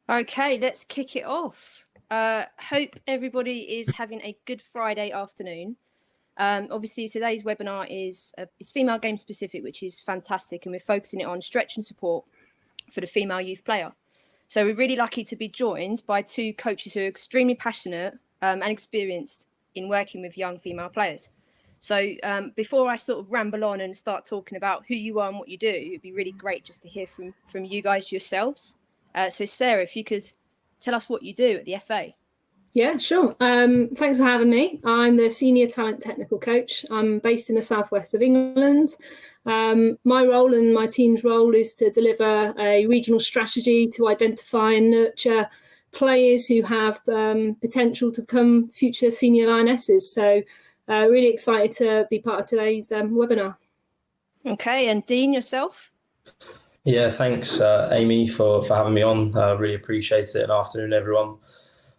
Okay, let's kick it off. Hope everybody is having a good Friday afternoon. Obviously, today's webinar is female game specific, which is fantastic, and we're focusing it on stretch and support for the female youth player. So we're really lucky to be joined by two coaches who are extremely passionate and experienced in working with young female players. So before I sort of ramble on and start talking about who you are and what you do, it'd be really great just to hear from you guys yourselves. So Sarah, if you could tell us what you do at the FA. Yeah, sure. Thanks for having me. I'm the Senior Talent Technical Coach. I'm based in the southwest of England. My role and my team's role is to deliver a regional strategy to identify and nurture players who have potential to become future senior lionesses. So really excited to be part of today's webinar. Okay, and Dean, yourself? Yeah, thanks, Amy, for having me on. Really appreciate it. And afternoon, everyone.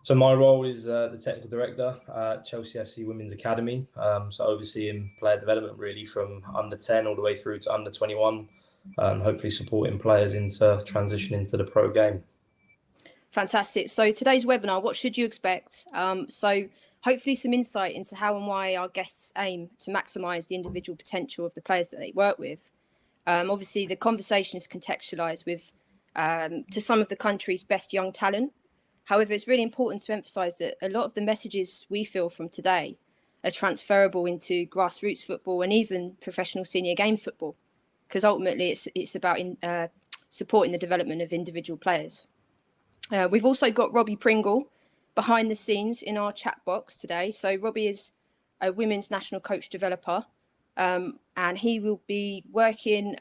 So my role is the technical director at Chelsea FC Women's Academy. So overseeing player development really from under 10 all the way through to under 21, and hopefully supporting players into transitioning to the pro game. Fantastic. So today's webinar, what should you expect? So hopefully some insight into how and why our guests aim to maximise the individual potential of the players that they work with. Obviously, the conversation is contextualised with to some of the country's best young talent. However, it's really important to emphasise that a lot of the messages we feel from today are transferable into grassroots football and even professional senior game football, because ultimately it's about supporting the development of individual players. We've also got Robbie Pringle behind the scenes in our chat box today. So Robbie is a women's national coach developer. And he will be working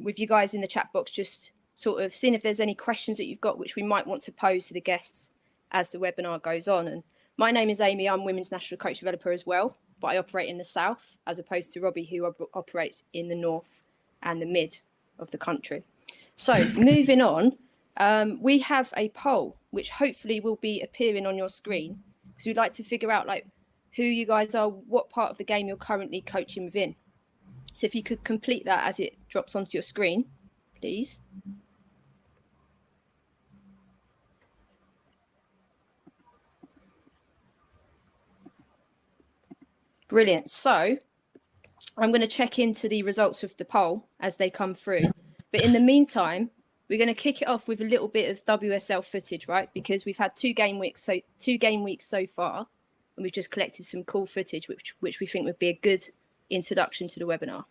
with you guys in the chat box, just sort of seeing if there's any questions that you've got, which we might want to pose to the guests as the webinar goes on. And my name is Amy. I'm women's national coach developer as well, but I operate in the south as opposed to Robbie, who operates in the north and the mid of the country. So moving on, we have a poll, which hopefully will be appearing on your screen, because we'd like to figure out like who you guys are, what part of the game you're currently coaching within. So if you could complete that as it drops onto your screen, please. Brilliant. So I'm going to check into the results of the poll as they come through. But in the meantime, we're going to kick it off with a little bit of WSL footage, right? Because we've had two game weeks so far, and we've just collected some cool footage, which we think would be a good introduction to the webinar.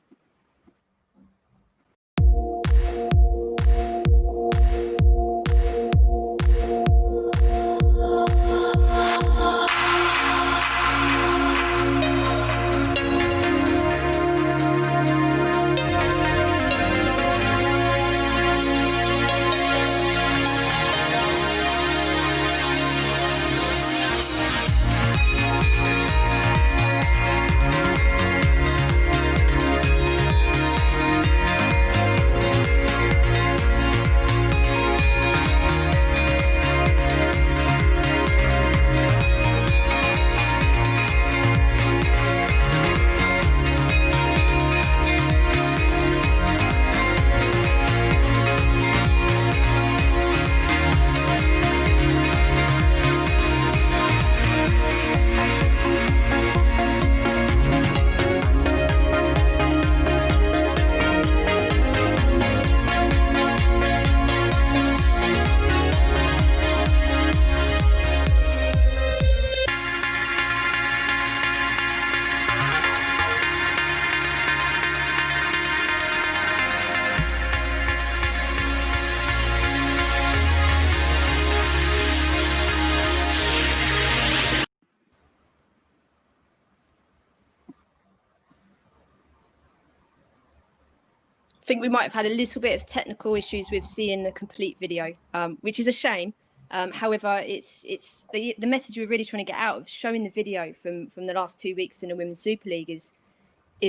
I think we might have had a little bit of technical issues with seeing the complete video, which is a shame. However, it's the message we're really trying to get out of showing the video from the last 2 weeks in the Women's Super League is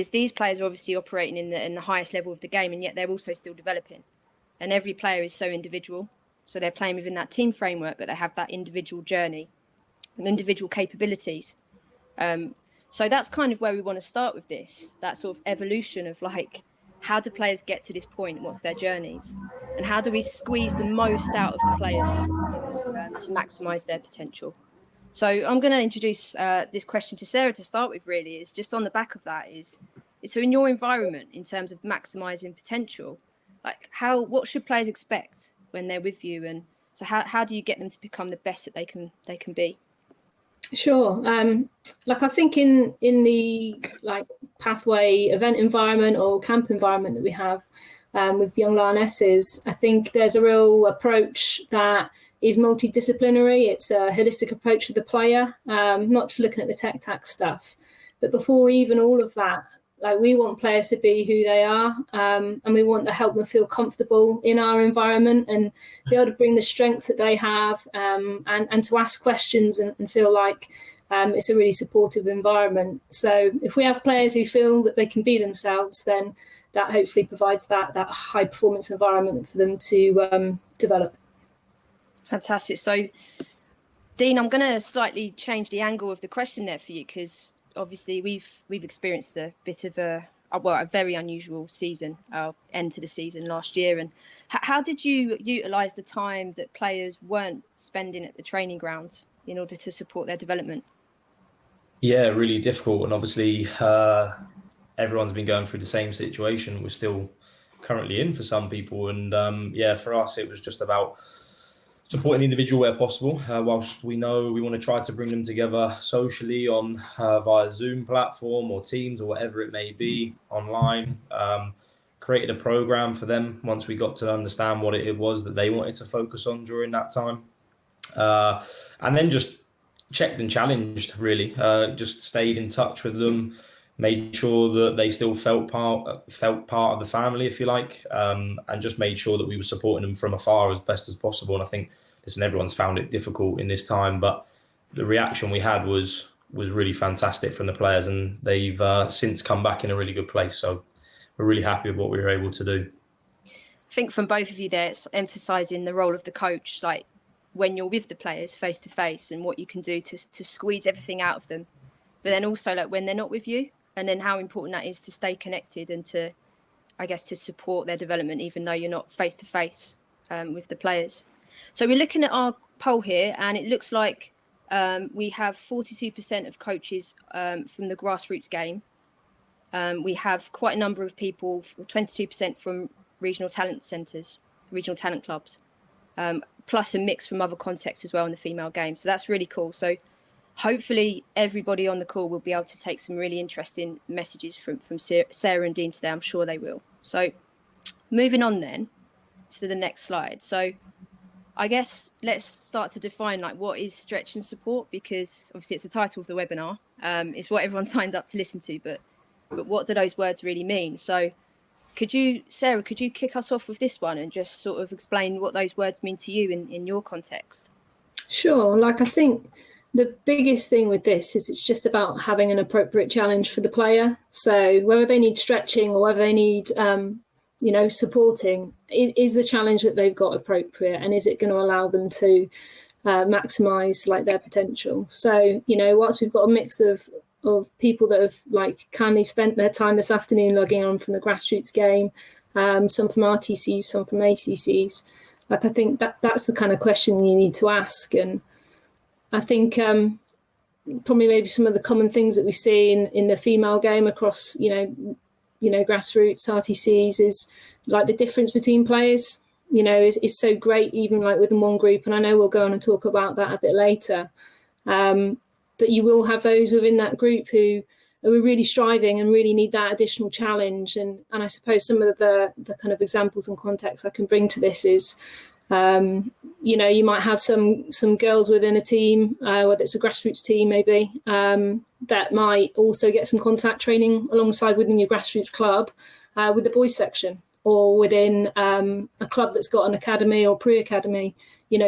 these players are obviously operating in the highest level of the game, and yet they're also still developing. And every player is so individual. So they're playing within that team framework, but they have that individual journey and individual capabilities. So that's kind of where we want to start with this, that sort of evolution of like, how do players get to this point? What's their journeys? And how do we squeeze the most out of the players? to maximise their potential. So I'm going to introduce this question to Sarah to start with. Really, is just on the back of that. So in your environment, in terms of maximising potential, like what should players expect when they're with you, and so how do you get them to become the best that they can be? Sure. Like I think in the like pathway event environment or camp environment that we have with young lionesses, I think there's a real approach that is multidisciplinary. It's a holistic approach to the player, not just looking at the tech tac stuff. But before even all of that, like we want players to be who they are, and we want to help them feel comfortable in our environment and be able to bring the strengths that they have, and to ask questions and feel like it's a really supportive environment. So if we have players who feel that they can be themselves, then that hopefully provides that high performance environment for them to develop. Fantastic. So, Dean, I'm going to slightly change the angle of the question there for you, because obviously we've experienced a bit of a very unusual season, end to the season last year. And how did you utilise the time that players weren't spending at the training ground in order to support their development? Yeah, really difficult. And obviously everyone's been going through the same situation we're still currently in for some people. And for us, it was just about supporting the individual where possible, whilst we know we want to try to bring them together socially on via Zoom platform or Teams or whatever it may be online. Created a program for them once we got to understand what it was that they wanted to focus on during that time. And then just checked and challenged, really. Just stayed in touch with them, made sure that they still felt part of the family, if you like, and just made sure that we were supporting them from afar as best as possible. And I think, listen, everyone's found it difficult in this time, but the reaction we had was really fantastic from the players, and they've since come back in a really good place. So we're really happy with what we were able to do. I think from both of you there, it's emphasising the role of the coach, like when you're with the players face to face, and what you can do to squeeze everything out of them, but then also like when they're not with you, and then how important that is to stay connected and to support their development, even though you're not face to face with the players. So we're looking at our poll here, and it looks like we have 42% of coaches from the grassroots game. We have quite a number of people, 22% from regional talent centres, regional talent clubs, plus a mix from other contexts as well in the female game. So that's really cool. So hopefully everybody on the call will be able to take some really interesting messages from Sarah and Dean today. I'm sure they will. So moving on then to the next slide. So I guess let's start to define like what is stretch and support, because obviously it's the title of the webinar. It's what everyone signed up to listen to, but what do those words really mean? So Sarah, could you kick us off with this one and just sort of explain what those words mean to you in your context? Sure. Like I think the biggest thing with this is it's just about having an appropriate challenge for the player. So whether they need stretching or whether they need, supporting, is the challenge that they've got appropriate, and is it going to allow them to maximise like their potential? So, whilst we've got a mix of people that have like kindly spent their time this afternoon logging on from the grassroots game, some from RTCs, some from ACCs, like I think that's the kind of question you need to ask. And I think probably maybe some of the common things that we see in the female game across, grassroots RTCs is like the difference between players, is so great, even like within one group. And I know we'll go on and talk about that a bit later. But you will have those within that group who are really striving and really need that additional challenge. And I suppose some of the kind of examples and context I can bring to this is, you might have some girls within a team, whether it's a grassroots team maybe, that might also get some contact training alongside within your grassroots club with the boys section, or within a club that's got an academy or pre-academy,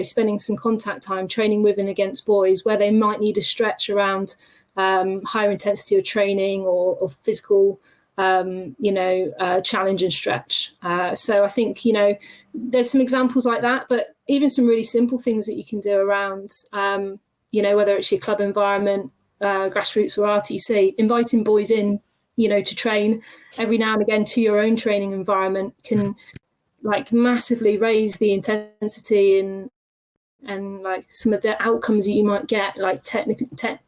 spending some contact time training with and against boys where they might need a stretch around higher intensity of training or physical challenge and stretch. So I think, there's some examples like that, but even some really simple things that you can do around, whether it's your club environment, grassroots or RTC, inviting boys in, to train every now and again to your own training environment can like massively raise the intensity and and like some of the outcomes that you might get, like tech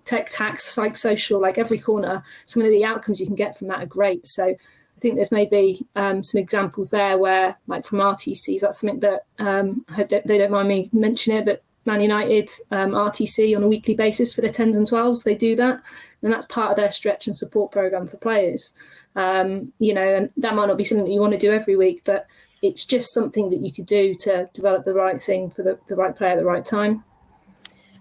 tax, psychosocial, like every corner, some of the outcomes you can get from that are great. So I think there's maybe some examples there where, like from RTCs, that's something that I hope they don't mind me mentioning it, but Man United RTC on a weekly basis for their 10s and 12s, they do that, and that's part of their stretch and support program for players. And that might not be something that you want to do every week, but it's just something that you could do to develop the right thing for the right player at the right time.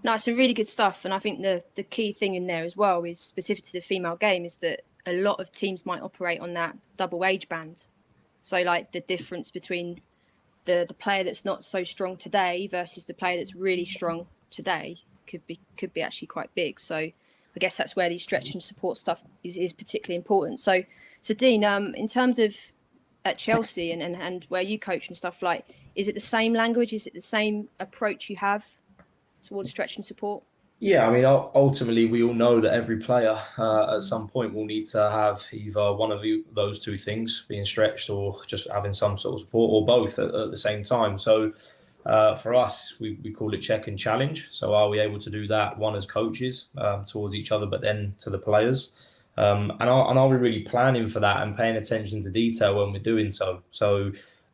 No, some really good stuff. And I think the key thing in there as well is specific to the female game is that a lot of teams might operate on that double age band. So like the difference between the player that's not so strong today versus the player that's really strong today could be actually quite big. So I guess that's where these stretch and support stuff is particularly important. So Dean, in terms of at Chelsea and where you coach and stuff, like, is it the same language? Is it the same approach you have towards stretch and support? Yeah, I mean, ultimately, we all know that every player at some point will need to have either one of those two things, being stretched or just having some sort of support, or both at the same time. So for us, we call it check and challenge. So are we able to do that, one as coaches towards each other, but then to the players? And are we really planning for that and paying attention to detail when we're doing so? So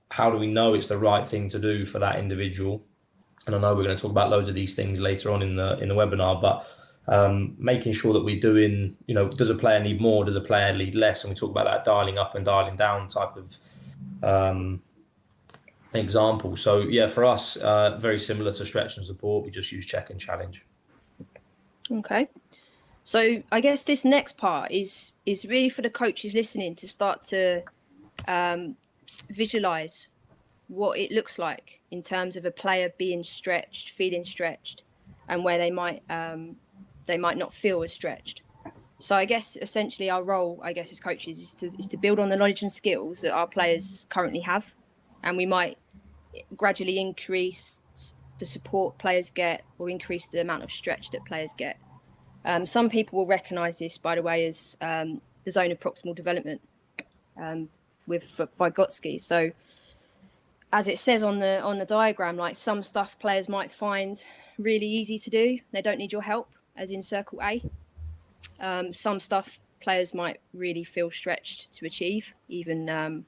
how do we know it's the right thing to do for that individual? And I know we're going to talk about loads of these things later on in the webinar, but making sure that we're doing, does a player need more? Does a player need less? And we talk about that dialing up and dialing down type of example. So yeah, for us, very similar to stretch and support, we just use check and challenge. Okay. So I guess this next part is really for the coaches listening to start to visualize what it looks like in terms of a player being stretched, feeling stretched, and where they might not feel as stretched. So I guess essentially our role, I guess, as coaches is to build on the knowledge and skills that our players currently have, and we might gradually increase the support players get or increase the amount of stretch that players get. Some people will recognise this, by the way, as the zone of proximal development with Vygotsky. So as it says on the diagram, like some stuff players might find really easy to do. They don't need your help, as in circle A. Some stuff players might really feel stretched to achieve, even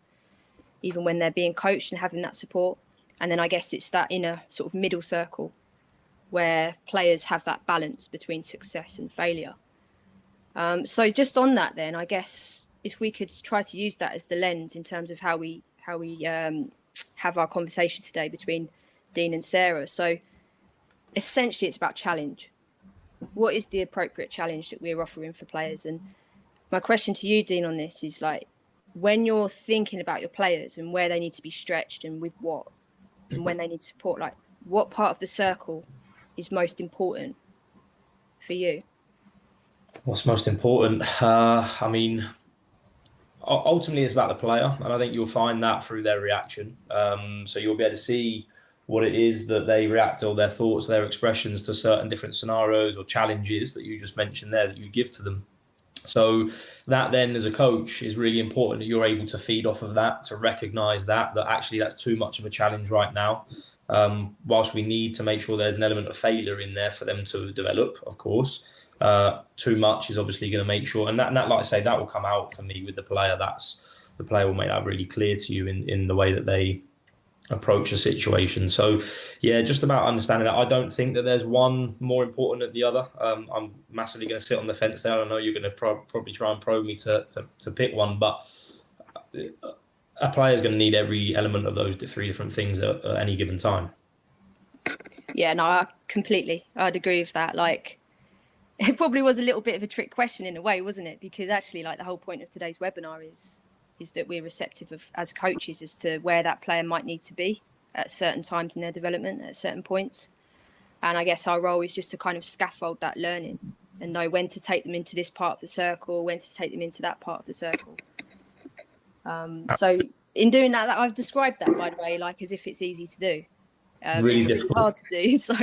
when they're being coached and having that support. And then I guess it's that inner sort of middle circle where players have that balance between success and failure. So just on that then, I guess if we could try to use that as the lens in terms of how we have our conversation today between Dean and Sarah. So essentially it's about challenge. What is the appropriate challenge that we're offering for players? And my question to you, Dean, on this is like, when you're thinking about your players and where they need to be stretched and with what, and when they need support, like what part of the circle is most important for you? What's most important? I mean, ultimately it's about the player, and I think you'll find that through their reaction. So you'll be able to see what it is that they react, or their thoughts, their expressions to certain different scenarios or challenges that you just mentioned there that you give to them. So that then as a coach is really important that you're able to feed off of that, to recognize that actually that's too much of a challenge right now. Whilst we need to make sure there's an element of failure in there for them to develop, of course, too much is obviously going to make sure, and that, like I say, that will come out for me with the player. That's the player will make that really clear to you in the way that they approach a situation. So yeah, just about understanding that. I don't think that there's one more important than the other. I'm massively going to sit on the fence there. I know you're going to probably try and probe me to pick one, but a player is going to need every element of those three different things at any given time. Yeah, no, I'd agree with that. Like, it probably was a little bit of a trick question in a way, wasn't it? Because actually, like, the whole point of today's webinar is that we're receptive of, as coaches, as to where that player might need to be at certain times in their development, at certain points. And I guess our role is just to kind of scaffold that learning and know when to take them into this part of the circle, when to take them into that part of the circle. So in doing that, I've described that, by the way, like as if it's easy to do. Really it's difficult. hard to do. So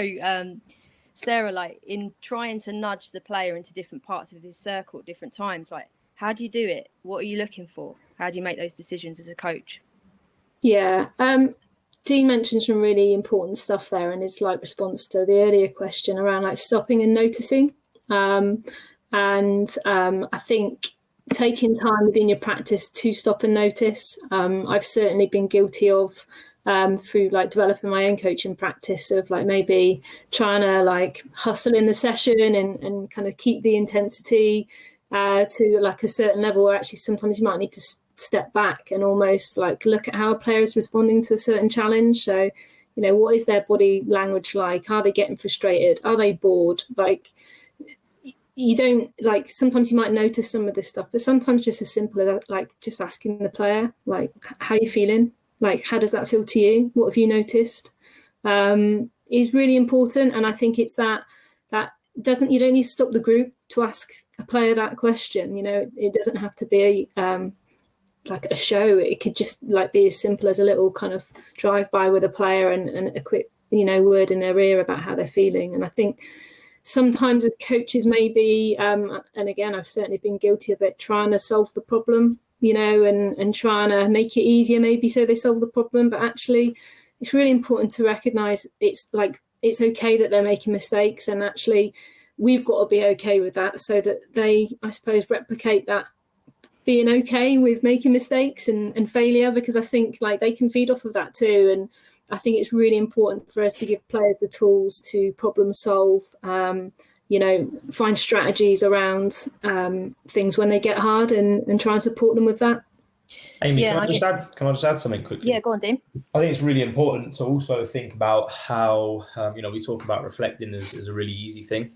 Sarah, like in trying to nudge the player into different parts of this circle at different times, like how do you do it? What are you looking for? How do you make those decisions as a coach? Yeah, Dean mentioned some really important stuff there in his like response to the earlier question around like stopping and noticing. I think taking time within your practice to stop and notice. I've certainly been guilty of through like developing my own coaching practice of like maybe trying to like hustle in the session and kind of keep the intensity to like a certain level where actually sometimes you might need to step back and almost like look at how a player is responding to a certain challenge. So, you know, what is their body language like? Are they getting frustrated? Are they bored? Like, you don't like, sometimes you might notice some of this stuff, but sometimes just as simple as like just asking the player, like, how are you feeling? Like, how does that feel to you? What have you noticed? Is really important. And I think it's that you don't need to stop the group to ask a player that question. You know, it doesn't have to be like a show. It could just like be as simple as a little kind of drive by with a player and a quick, you know, word in their ear about how they're feeling. And I think sometimes as coaches, maybe, and again, I've certainly been guilty of it, trying to solve the problem, you know, and trying to make it easier, maybe so they solve the problem. But actually, it's really important to recognise it's okay that they're making mistakes, and actually we've got to be okay with that so that they, I suppose, replicate that being okay with making mistakes and failure, because I think like they can feed off of that too. And I think it's really important for us to give players the tools to problem solve, you know, find strategies around things when they get hard and try and support them with that. Amy, can I just add something quickly? Yeah, go on, Dean. I think it's really important to also think about how, you know, we talk about reflecting as a really easy thing.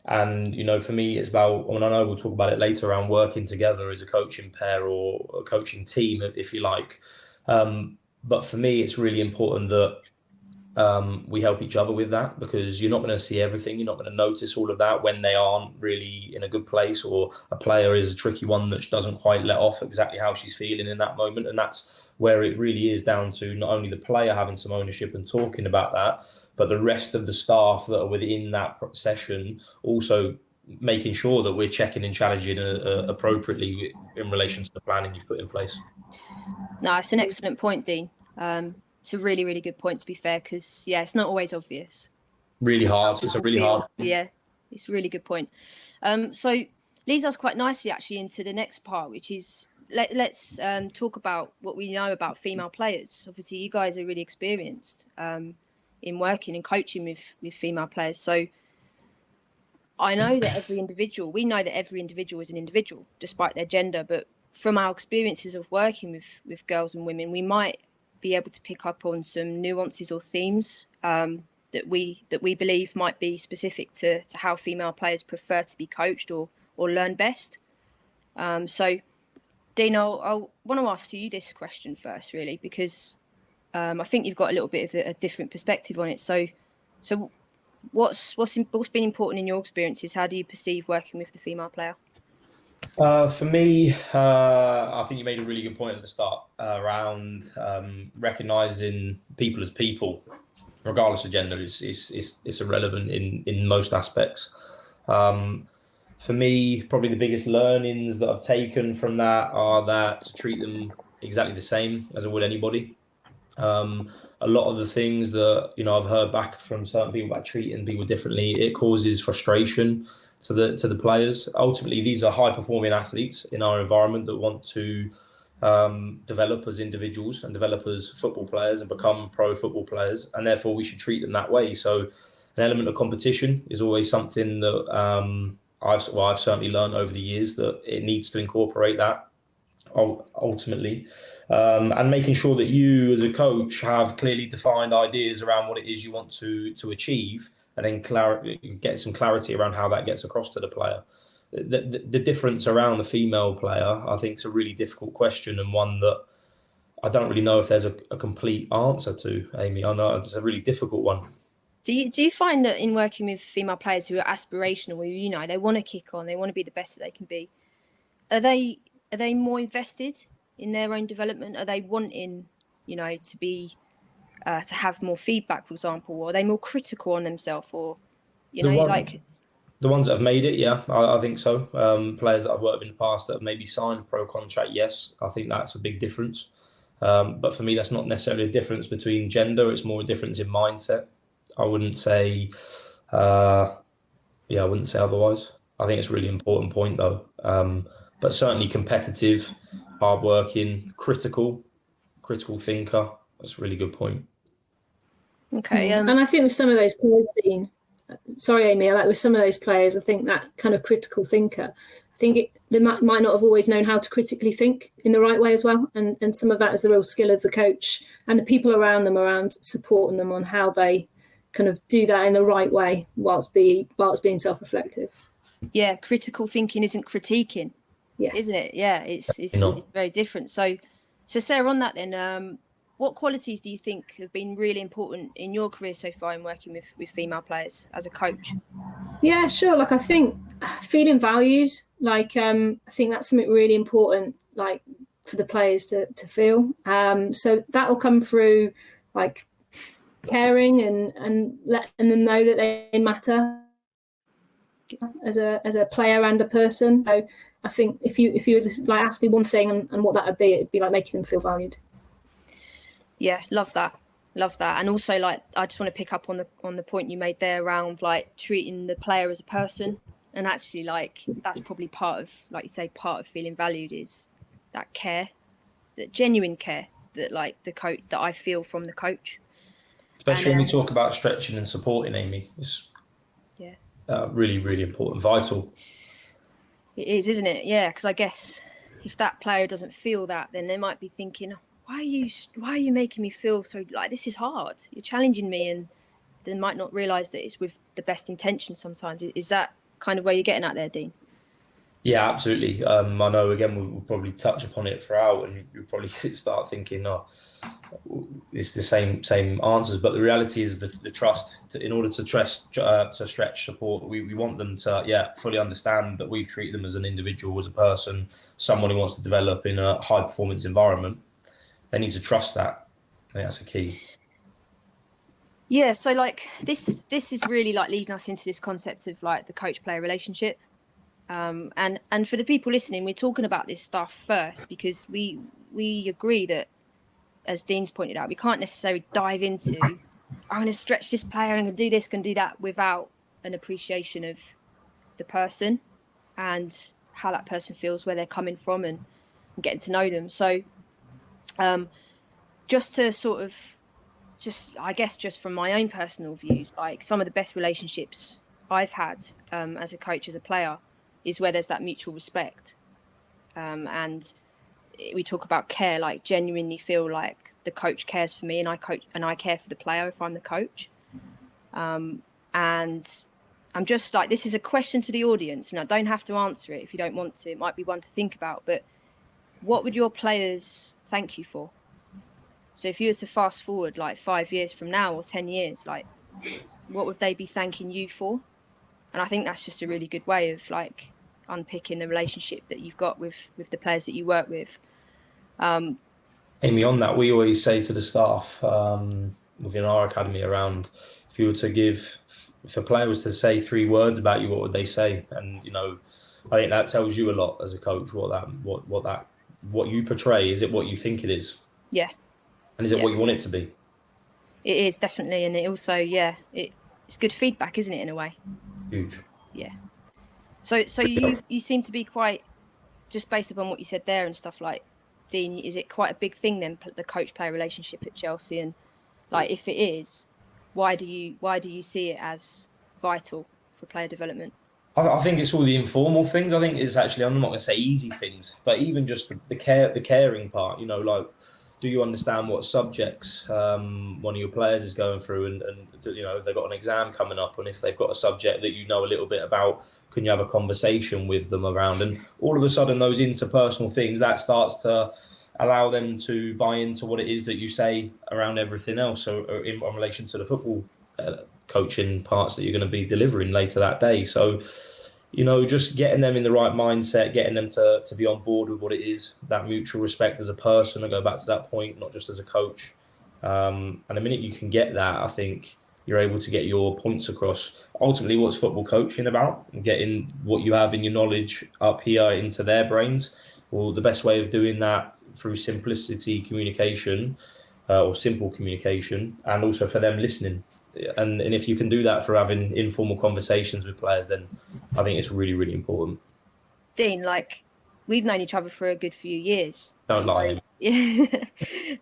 And, you know, for me, it's about, and I know we'll talk about it later, around working together as a coaching pair or a coaching team, if you like. But for me, it's really important that we help each other with that, because you're not going to see everything. You're not going to notice all of that when they aren't really in a good place, or a player is a tricky one that doesn't quite let off exactly how she's feeling in that moment. And that's where it really is down to not only the player having some ownership and talking about that, but the rest of the staff that are within that session also making sure that we're checking and challenging appropriately in relation to the planning you've put in place. No, it's an excellent point, Dean. It's a really, really good point, to be fair, because, yeah, it's not always obvious. Really hard. It's a really hard thing. Yeah, it's a really good point. So leads us quite nicely, actually, into the next part, which is let's talk about what we know about female players. Obviously, you guys are really experienced in working and coaching with female players. So I know that we know that every individual is an individual, despite their gender. But from our experiences of working with girls and women, we might be able to pick up on some nuances or themes that we believe might be specific to how female players prefer to be coached or learn best. So, Dean, I'll want to ask you this question first, really, because I think you've got a little bit of a different perspective on it. So what's been important in your experiences? How do you perceive working with the female player? For me, I think you made a really good point at the start around recognising people as people, regardless of gender. It's irrelevant in most aspects. For me, probably the biggest learnings that I've taken from that are that to treat them exactly the same as I would anybody. A lot of the things that, you know, I've heard back from certain people about treating people differently, it causes frustration to the players. Ultimately, these are high-performing athletes in our environment that want to develop as individuals and develop as football players and become pro football players, and therefore we should treat them that way. So an element of competition is always something that I've certainly learned over the years, that it needs to incorporate that ultimately, and making sure that you as a coach have clearly defined ideas around what it is you want to achieve, and then get some clarity around how that gets across to the player. The difference around the female player, I think, is a really difficult question, and one that I don't really know if there's a complete answer to, Amy. I know it's a really difficult one. Do you find that in working with female players who are aspirational, you know, they want to kick on, they want to be the best that they can be, are they more invested in their own development? Are they wanting, you know, to be to have more feedback, for example, or are they more critical on themselves, or, you know, the ones that have made it, yeah, I think so. Players that I've worked with in the past that have maybe signed a pro contract, yes, I think that's a big difference. But for me, that's not necessarily a difference between gender. It's more a difference in mindset. I wouldn't say, I wouldn't say otherwise. I think it's a really important point though. But certainly competitive, hardworking, critical thinker. That's a really good point. Okay. And I think with some of those players, Dean, sorry, Amy, like with some of those players, I think that kind of critical thinker, I think they might not have always known how to critically think in the right way as well. And some of that is the real skill of the coach and the people around them, around supporting them on how they kind of do that in the right way whilst being self-reflective. Yeah, critical thinking isn't critiquing, yes. Isn't it? Yeah, it's very different. So Sarah, on that then, what qualities do you think have been really important in your career so far in working with female players as a coach? Yeah, sure. Like I think feeling valued, like I think that's something really important, like for the players to feel. So that will come through like caring and letting them know that they matter as a player and a person. So I think if you were to like ask me one thing and what that would be, it'd be like making them feel valued. Yeah, love that. And also, like, I just want to pick up on the point you made there around like treating the player as a person, and actually, like, that's probably part of, like you say, part of feeling valued is that care, that genuine care that like the coach that I feel from the coach. Especially when we talk about stretching and supporting, Amy, it's really, really important, vital. It is, isn't it? Yeah, because I guess if that player doesn't feel that, then they might be thinking, why are you making me feel so like this is hard? You're challenging me, and they might not realise that it's with the best intention sometimes. Is that kind of where you're getting at there, Dean? Yeah, absolutely. I know, again, we'll probably touch upon it throughout, and you'll probably start thinking, it's the same answers. But the reality is the trust. In order to stretch support, we want them to, fully understand that we've treated them as an individual, as a person, someone who wants to develop in a high performance environment. They need to trust that. I think that's a key. Yeah, so like this is really like leading us into this concept of like the coach-player relationship. And for the people listening, we're talking about this stuff first because we agree that, as Dean's pointed out, we can't necessarily dive into, I'm going to stretch this player, I'm going to do this, going to do that, without an appreciation of the person and how that person feels, where they're coming from, and getting to know them. So just to sort of, I guess just from my own personal views, like some of the best relationships I've had as a coach, as a player, is where there's that mutual respect. And we talk about care, like genuinely feel like the coach cares for me and I care for the player if I'm the coach. And I'm just like, this is a question to the audience, and I don't have to answer it if you don't want to. It might be one to think about, but what would your players thank you for? So if you were to fast forward like 5 years from now or 10 years, like what would they be thanking you for? And I think that's just a really good way of like unpicking the relationship that you've got with the players that you work with. Amy, on that, we always say to the staff within our academy around, if you were to give, if a player was to say 3 words about you, what would they say? And, I think that tells you a lot as a coach, what you portray. Is it what you think it is? Yeah. And is it what you want it to be? It is, definitely. And it also, it's good feedback, isn't it, in a way? Huge. Yeah. So you seem to be quite, just based upon what you said there and stuff, like, Dean, is it quite a big thing then, the coach-player relationship at Chelsea? And like, if it is, why do you see it as vital for player development? I think it's all the informal things. I think it's actually, I'm not going to say easy things, but even just the caring part, like, do you understand what subjects one of your players is going through, and if they've got an exam coming up, and if they've got a subject that you know a little bit about, can you have a conversation with them around? And all of a sudden, those interpersonal things, that starts to allow them to buy into what it is that you say around everything else. So in relation to the football coaching parts that you're going to be delivering later that day. So, just getting them in the right mindset, getting them to be on board with what it is, that mutual respect as a person. I go back to that point, not just as a coach. And the minute you can get that, I think you're able to get your points across. Ultimately, what's football coaching about? Getting what you have in your knowledge up here into their brains. Well, the best way of doing that, through simplicity communication or simple communication, and also for them listening. And if you can do that through having informal conversations with players, then I think it's really, really important. Dean, like, we've known each other for a good few years. Don't lie. Yeah.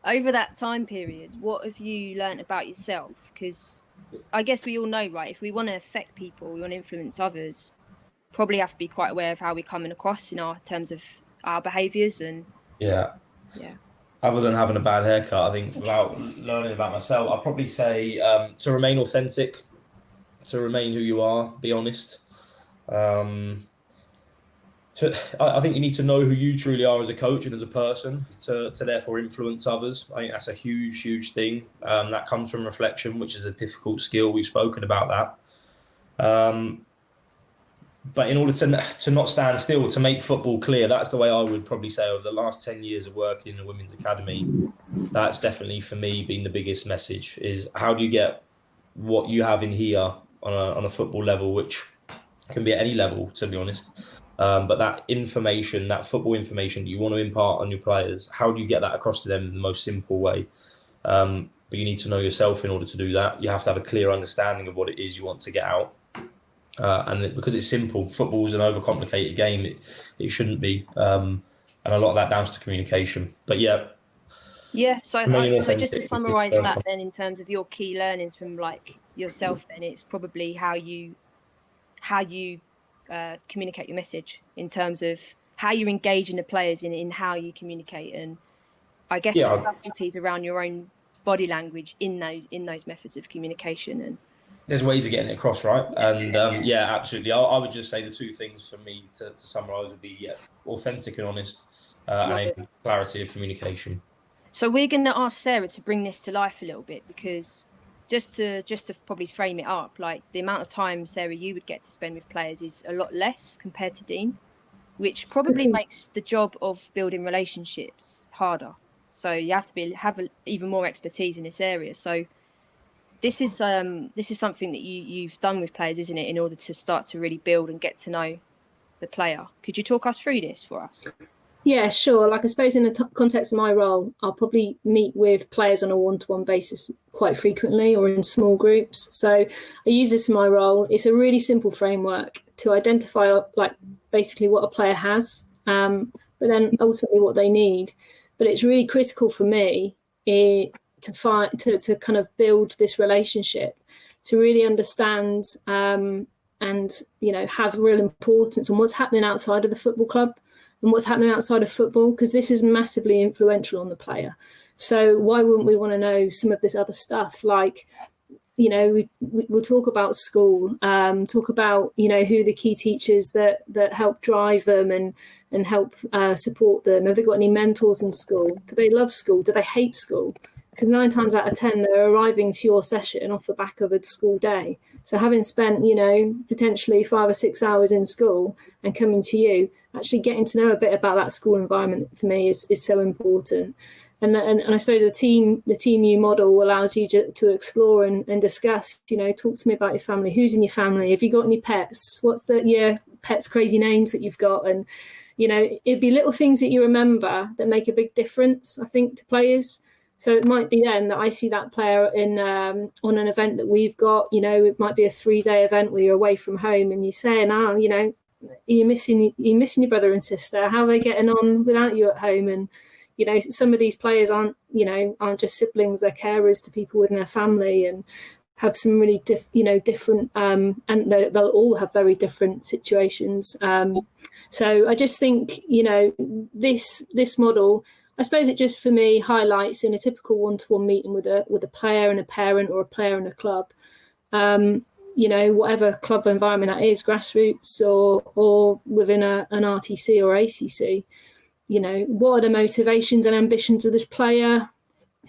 Over that time period, what have you learnt about yourself? Because I guess we all know, right, if we want to affect people, we want to influence others, probably have to be quite aware of how we're coming across in our terms of our behaviours. And yeah. Other than having a bad haircut, I think without learning about myself, I'd probably say to remain authentic, to remain who you are, be honest. I think you need to know who you truly are as a coach and as a person to therefore influence others. I think that's a huge, huge thing. That comes from reflection, which is a difficult skill. We've spoken about that. But in order to not stand still, to make football clear, that's the way I would probably say over the last 10 years of working in a women's academy. That's definitely for me been the biggest message, is how do you get what you have in here on a football level, which can be at any level, to be honest. But that information, that football information that you want to impart on your players, how do you get that across to them in the most simple way? But you need to know yourself in order to do that. You have to have a clear understanding of what it is you want to get out. And because it's simple, football's an overcomplicated game. It shouldn't be. And a lot of that down to communication. But yeah. So just to summarise that then, in terms of your key learnings from like yourself, then it's probably how you communicate your message, in terms of how you're engaging the players in how you communicate, and I guess the subtleties around your own body language in those methods of communication. And there's ways of getting it across, right? And absolutely. I would just say the two things for me to summarise would be authentic and honest, and clarity of communication. So we're going to ask Sarah to bring this to life a little bit, because just to probably frame it up, like the amount of time, Sarah, you would get to spend with players is a lot less compared to Dean, which probably makes the job of building relationships harder. So you have to have even more expertise in this area. So this is something that you've done with players, isn't it, in order to start to really build and get to know the player. Could you talk us through this for us? Yeah, sure. Like, I suppose in the context of my role, I'll probably meet with players on a one-to-one basis quite frequently, or in small groups. So I use this in my role. It's a really simple framework to identify like basically what a player has, but then ultimately what they need. But it's really critical for me to kind of build this relationship, to really understand and have real importance on what's happening outside of the football club and what's happening outside of football, because this is massively influential on the player. So why wouldn't we want to know some of this other stuff? Like, we'll talk about school, talk about, who the key teachers that help drive them and help support them. Have they got any mentors in school? Do they love school? Do they hate school? Because 9 times out of 10, they're arriving to your session off the back of a school day. So having spent, potentially 5 or 6 hours in school and coming to you, actually getting to know a bit about that school environment for me is so important. And I suppose the team U model allows you to explore and discuss, talk to me about your family. Who's in your family? Have you got any pets? What's pets' crazy names that you've got? And, it'd be little things that you remember that make a big difference, I think, to players. So it might be then that I see that player on an event that we've got. It might be a 3-day event where you're away from home, and you're saying, you're missing your brother and sister. How are they getting on without you at home? And some of these players aren't just siblings; they're carers to people within their family, and have some really different, and they'll all have very different situations. So I just think this model, I suppose it just for me highlights in a typical one-to-one meeting with a player and a parent, or a player and a club, whatever club environment that is, grassroots or within an RTC or ACC, what are the motivations and ambitions of this player?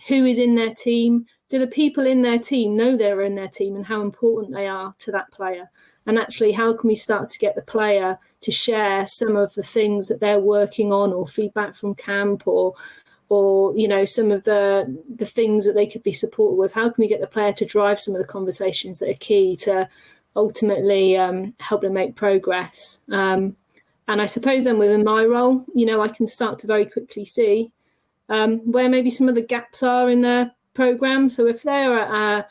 Who is in their team? Do the people in their team know they're in their team and how important they are to that player? And actually, how can we start to get the player to share some of the things that they're working on, or feedback from camp, or some of the things that they could be supported with? How can we get the player to drive some of the conversations that are key to ultimately help them make progress? And I suppose then within my role, I can start to very quickly see where maybe some of the gaps are in their programme. So if they're at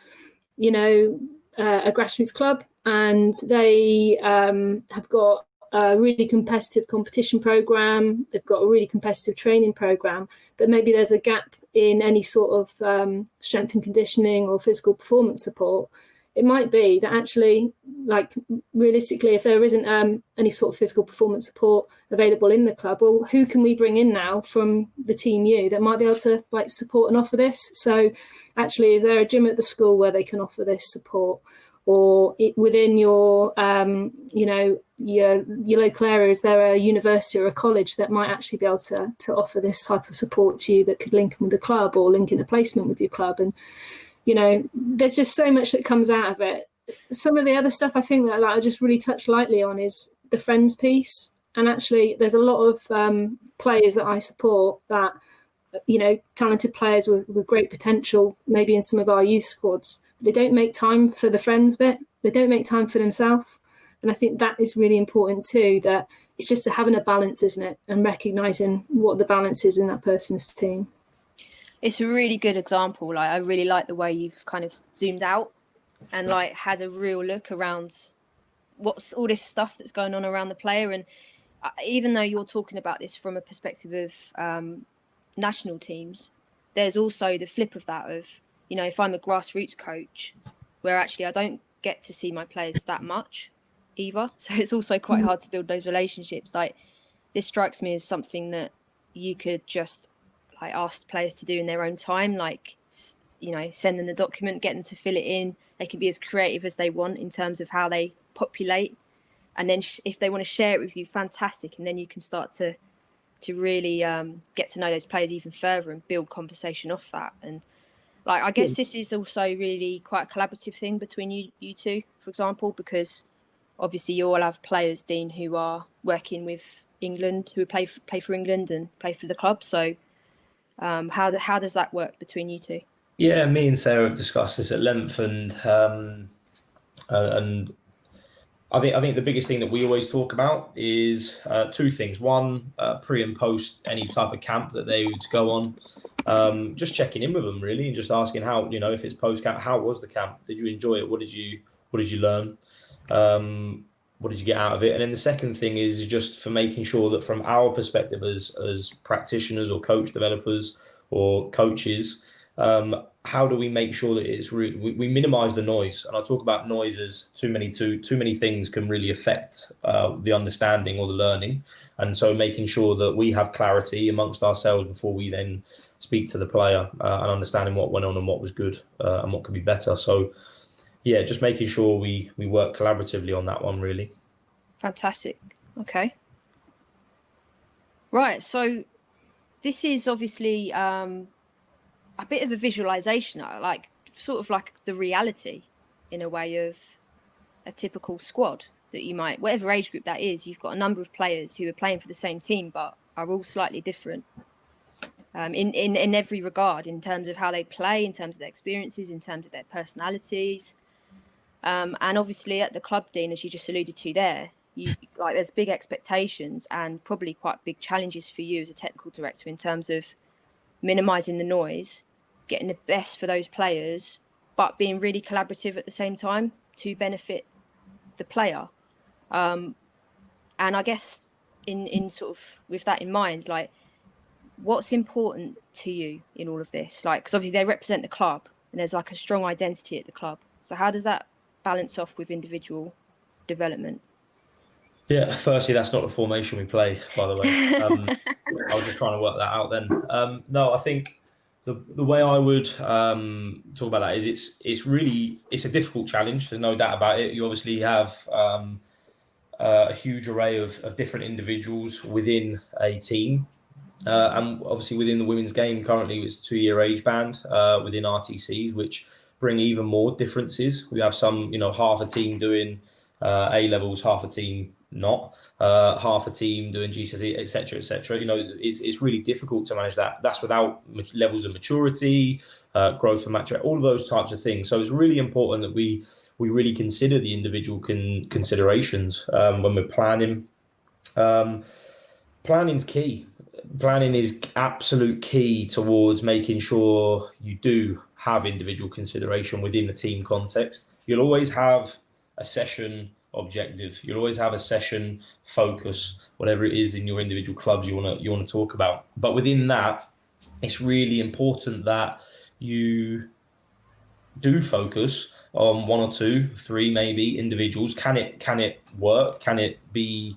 a grassroots club and they have got a really competitive competition programme, they've got a really competitive training programme, but maybe there's a gap in any sort of strength and conditioning or physical performance support, it might be that actually, like, realistically, if there isn't any sort of physical performance support available in the club, well, who can we bring in now from the Team U that might be able to like support and offer this? So actually, is there a gym at the school where they can offer this support? Or within your, your local area, is there a university or a college that might actually be able to offer this type of support to you that could link in with the club or link in a placement with your club? And, there's just so much that comes out of it. Some of the other stuff I think that I just really touch lightly on is the friends piece. And actually, there's a lot of players that I support that, talented players with great potential, maybe in some of our youth squads. They don't make time for the friends bit. They don't make time for themselves. And I think that is really important too, that it's just having a balance, isn't it? And recognising what the balance is in that person's team. It's a really good example. Like, I really like the way you've kind of zoomed out and like had a real look around what's all this stuff that's going on around the player. And even though you're talking about this from a perspective of national teams, there's also the flip of that of, if I'm a grassroots coach, where actually I don't get to see my players that much either. So it's also quite hard to build those relationships. Like, this strikes me as something that you could just like ask players to do in their own time. Like, send them the document, get them to fill it in. They can be as creative as they want in terms of how they populate. And then if they want to share it with you, fantastic. And then you can start to really get to know those players even further and build conversation off that. And like, I guess this is also really quite a collaborative thing between you two, for example, because obviously you all have players, Dean, who are working with England, who play for England and play for the club. So how does that work between you two? Yeah, me and Sarah have discussed this at length, and I think the biggest thing that we always talk about is two things. One, pre and post any type of camp that they would go on, just checking in with them really, and just asking how, if it's post camp, how was the camp? Did you enjoy it? What did you learn? What did you get out of it? And then the second thing is just for making sure that from our perspective as practitioners or coach developers or coaches, how do we make sure that it's we minimize the noise? And I talk about noise as too many things can really affect the understanding or the learning. And so making sure that we have clarity amongst ourselves before we then speak to the player and understanding what went on and what was good and what could be better. So yeah, just making sure we work collaboratively on that one, really. Fantastic. Okay. Right. So this is obviously a bit of a visualization, like sort of like the reality in a way of a typical squad that you might, whatever age group that is, you've got a number of players who are playing for the same team, but are all slightly different in every regard, in terms of how they play, in terms of their experiences, in terms of their personalities. And obviously at the club, Dean, as you just alluded to there, there's big expectations and probably quite big challenges for you as a technical director in terms of minimizing the noise, getting the best for those players, but being really collaborative at the same time to benefit the player. And I guess in sort of with that in mind, like, what's important to you in all of this? Like, because obviously they represent the club and there's like a strong identity at the club. So how does that balance off with individual development? Yeah, firstly, that's not the formation we play, by the way. I was just trying to work that out then. No, I think the way I would talk about that is it's a difficult challenge. There's no doubt about it. You obviously have a huge array of different individuals within a team. And obviously within the women's game, currently it's a 2-year age band within RTCs, which bring even more differences. We have some, half a team doing A-levels, half a team not, half a team doing GCSE, etc., etc. It's really difficult to manage that. That's without levels of maturity, growth and maturity, all of those types of things. So it's really important that we really consider the individual considerations when we're planning. Planning's key. Planning is absolute key towards making sure you do have individual consideration within the team context. You'll always have a session objective. You'll always have a session focus, whatever it is in your individual clubs you want to talk about. But within that, it's really important that you do focus on 1 or 2, 3 maybe individuals. Can it work? Can it be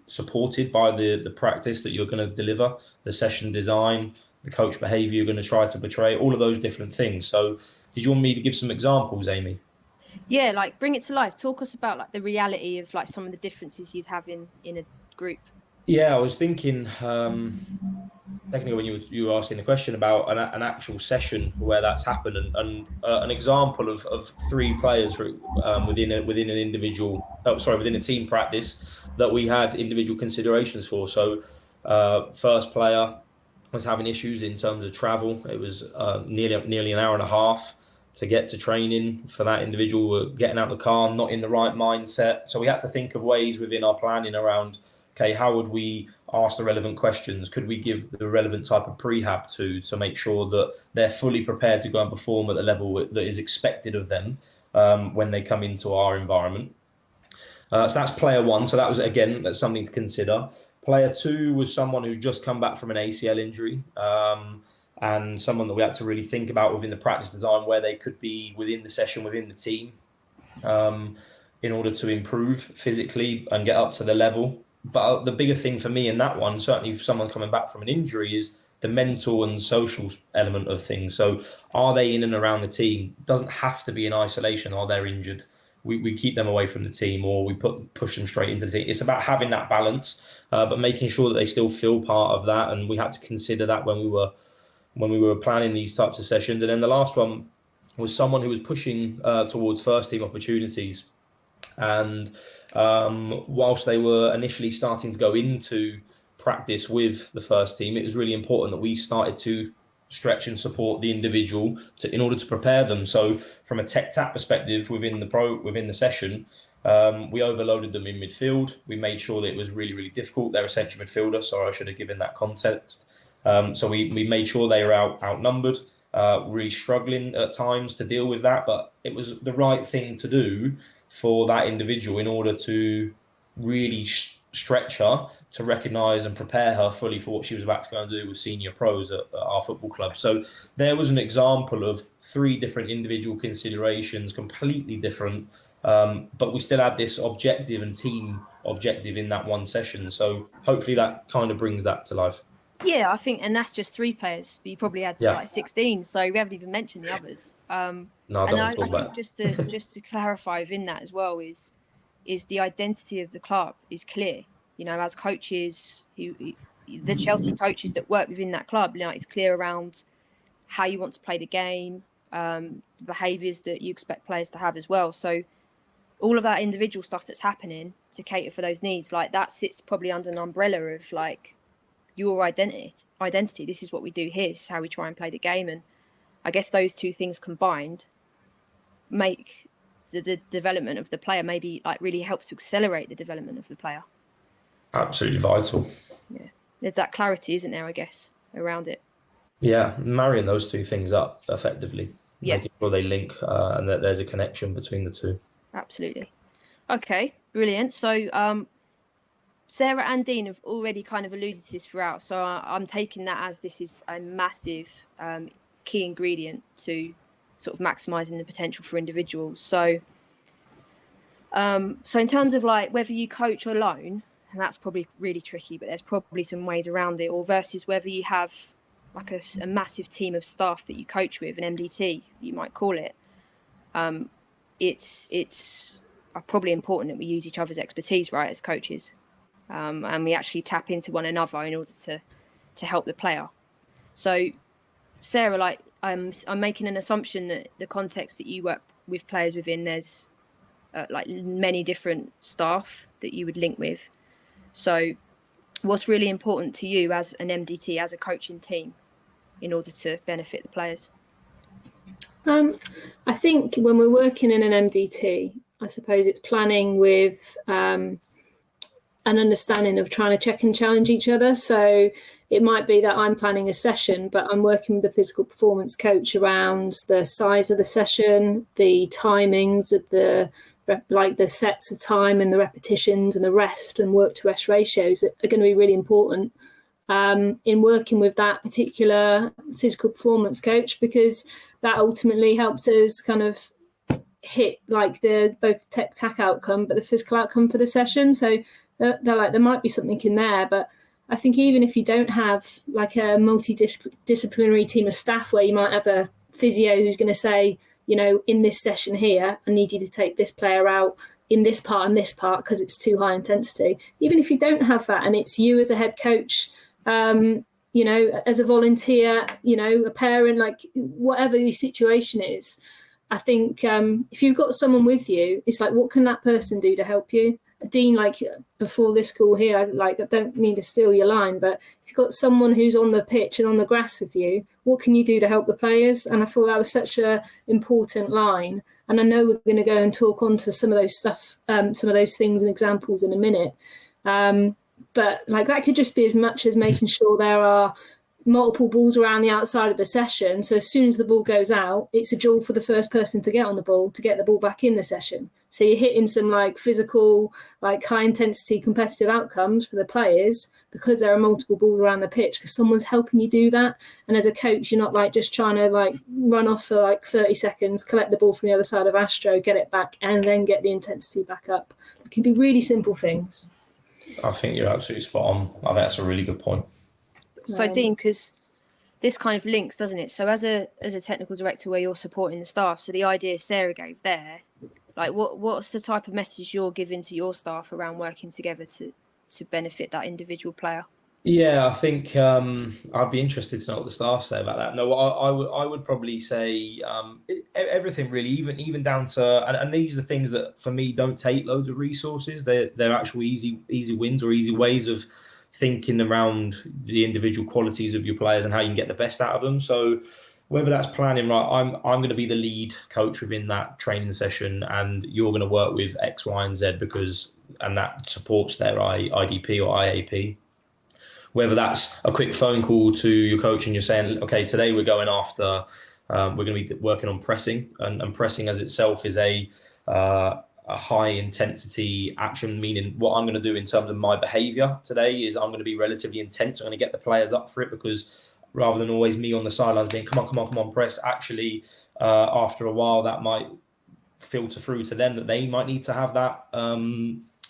supported by the practice that you're going to deliver, the session design, the coach behaviour you're going to try to portray, all of those different things. So did you want me to give some examples, Amy? Yeah, like bring it to life. Talk us about like the reality of like some of the differences you'd have in a group. Yeah, I was thinking technically when you were asking the question about an actual session where that's happened, and an example of 3 players within an individual, within a team practice that we had individual considerations for. So first player was having issues in terms of travel. It was nearly an hour and a half to get to training for that individual, getting out of the car, not in the right mindset. So we had to think of ways within our planning around, okay, how would we ask the relevant questions? Could we give the relevant type of prehab to make sure that they're fully prepared to go and perform at the level that is expected of them when they come into our environment? So that's player 1. So that was, again, that's something to consider. Player 2 was someone who's just come back from an ACL injury, and someone that we had to really think about within the practice design where they could be within the session, within the team, in order to improve physically and get up to the level. But the bigger thing for me in that one, certainly for someone coming back from an injury, is the mental and social element of things. So are they in and around the team? Doesn't have to be in isolation. Are they injured? We keep them away from the team, or we push them straight into the team. It's about having that balance, but making sure that they still feel part of that. And we had to consider that when we were planning these types of sessions. And then the last one was someone who was pushing towards first team opportunities. And whilst they were initially starting to go into practice with the first team, it was really important that we started to stretch and support the individual in order to prepare them. So from a tech-tap perspective within the session, we overloaded them in midfield. We made sure that it was really, really difficult. They're a central midfielder, so I should have given that context. So we made sure they were outnumbered, really struggling at times to deal with that, but it was the right thing to do for that individual in order to really stretch her, to recognise and prepare her fully for what she was about to go and do with senior pros at our football club. So there was an example of 3 different individual considerations, completely different, but we still had this objective and team objective in that one session. So hopefully that kind of brings that to life. Yeah, I think, and that's just 3 players, but you probably had like 16, so we haven't even mentioned the others. No, and I think just to clarify within that as well is the identity of the club is clear. You know, as coaches, the Chelsea coaches that work within that club, you know, it's clear around how you want to play the game, the behaviours that you expect players to have as well. So all of that individual stuff that's happening to cater for those needs, like that sits probably under an umbrella of like your identity. This is what we do here. This is how we try and play the game. And I guess those 2 things combined make the development of the player, maybe like really helps to accelerate the development of the player. Absolutely vital. Yeah, there's that clarity, isn't there, I guess, around it. Yeah, marrying those 2 things up effectively, making sure they link and that there's a connection between the 2. Absolutely. Okay, brilliant. So Sarah and Dean have already kind of alluded to this throughout, so I'm taking that as this is a massive key ingredient to sort of maximising the potential for individuals. So in terms of like whether you coach alone, and that's probably really tricky, but there's probably some ways around it, or versus whether you have like a massive team of staff that you coach with, an MDT, you might call it. It's probably important that we use each other's expertise, right, as coaches. And we actually tap into one another in order to help the player. So, Sarah, like I'm making an assumption that the context that you work with players within, there's like many different staff that you would link with. So, what's really important to you as an MDT, as a coaching team, in order to benefit the players? I think when we're working in an MDT, I suppose it's planning with an understanding of trying to check and challenge each other. So it might be that I'm planning a session, but I'm working with the physical performance coach around the size of the session, the timings of the sets of time and the repetitions and the rest and work to rest ratios are going to be really important in working with that particular physical performance coach, because that ultimately helps us kind of hit like the both tech outcome but the physical outcome for the session. So they're like, there might be something in there, but I think even if you don't have like a multidisciplinary team of staff where you might have a physio who's going to say, you know, in this session here, I need you to take this player out in this part and this part because it's too high intensity. Even if you don't have that and it's you as a head coach, you know, as a volunteer, you know, a parent, like whatever the situation is, I think if you've got someone with you, it's like, what can that person do to help you? Dean, like before this call here, I don't mean to steal your line, but if you've got someone who's on the pitch and on the grass with you, what can you do to help the players? And I thought that was such an important line. And I know we're going to go and talk on to some of those stuff, some of those things and examples in a minute. But like that could just be as much as making sure there are multiple balls around the outside of the session. So as soon as the ball goes out, it's a duel for the first person to get on the ball, to get the ball back in the session. So you're hitting some like physical, like high intensity competitive outcomes for the players because there are multiple balls around the pitch because someone's helping you do that. And as a coach, you're not like just trying to like run off for like 30 seconds, collect the ball from the other side of Astro, get it back and then get the intensity back up. It can be really simple things. I think you're absolutely spot on. I think that's a really good point. So Dean, because this kind of links, doesn't it? So as a technical director where you're supporting the staff, so the idea Sarah gave there, like what's the type of message you're giving to your staff around working together to benefit that individual player? Yeah, I think I'd be interested to know what the staff say about that. No, I would probably say everything really, even down to and these are the things that for me don't take loads of resources. They're actual easy wins or easy ways of thinking around the individual qualities of your players and how you can get the best out of them. So whether that's planning, right, I'm going to be the lead coach within that training session and you're going to work with X, Y, and Z and that supports their IDP or IAP. Whether that's a quick phone call to your coach and you're saying, okay, today we're going after, we're going to be working on pressing and pressing as itself is a high intensity action, meaning what I'm going to do in terms of my behavior today is I'm going to be relatively intense. I'm going to get the players up for it because rather than always me on the sidelines being, come on, press, actually, after a while, that might filter through to them that they might need to have that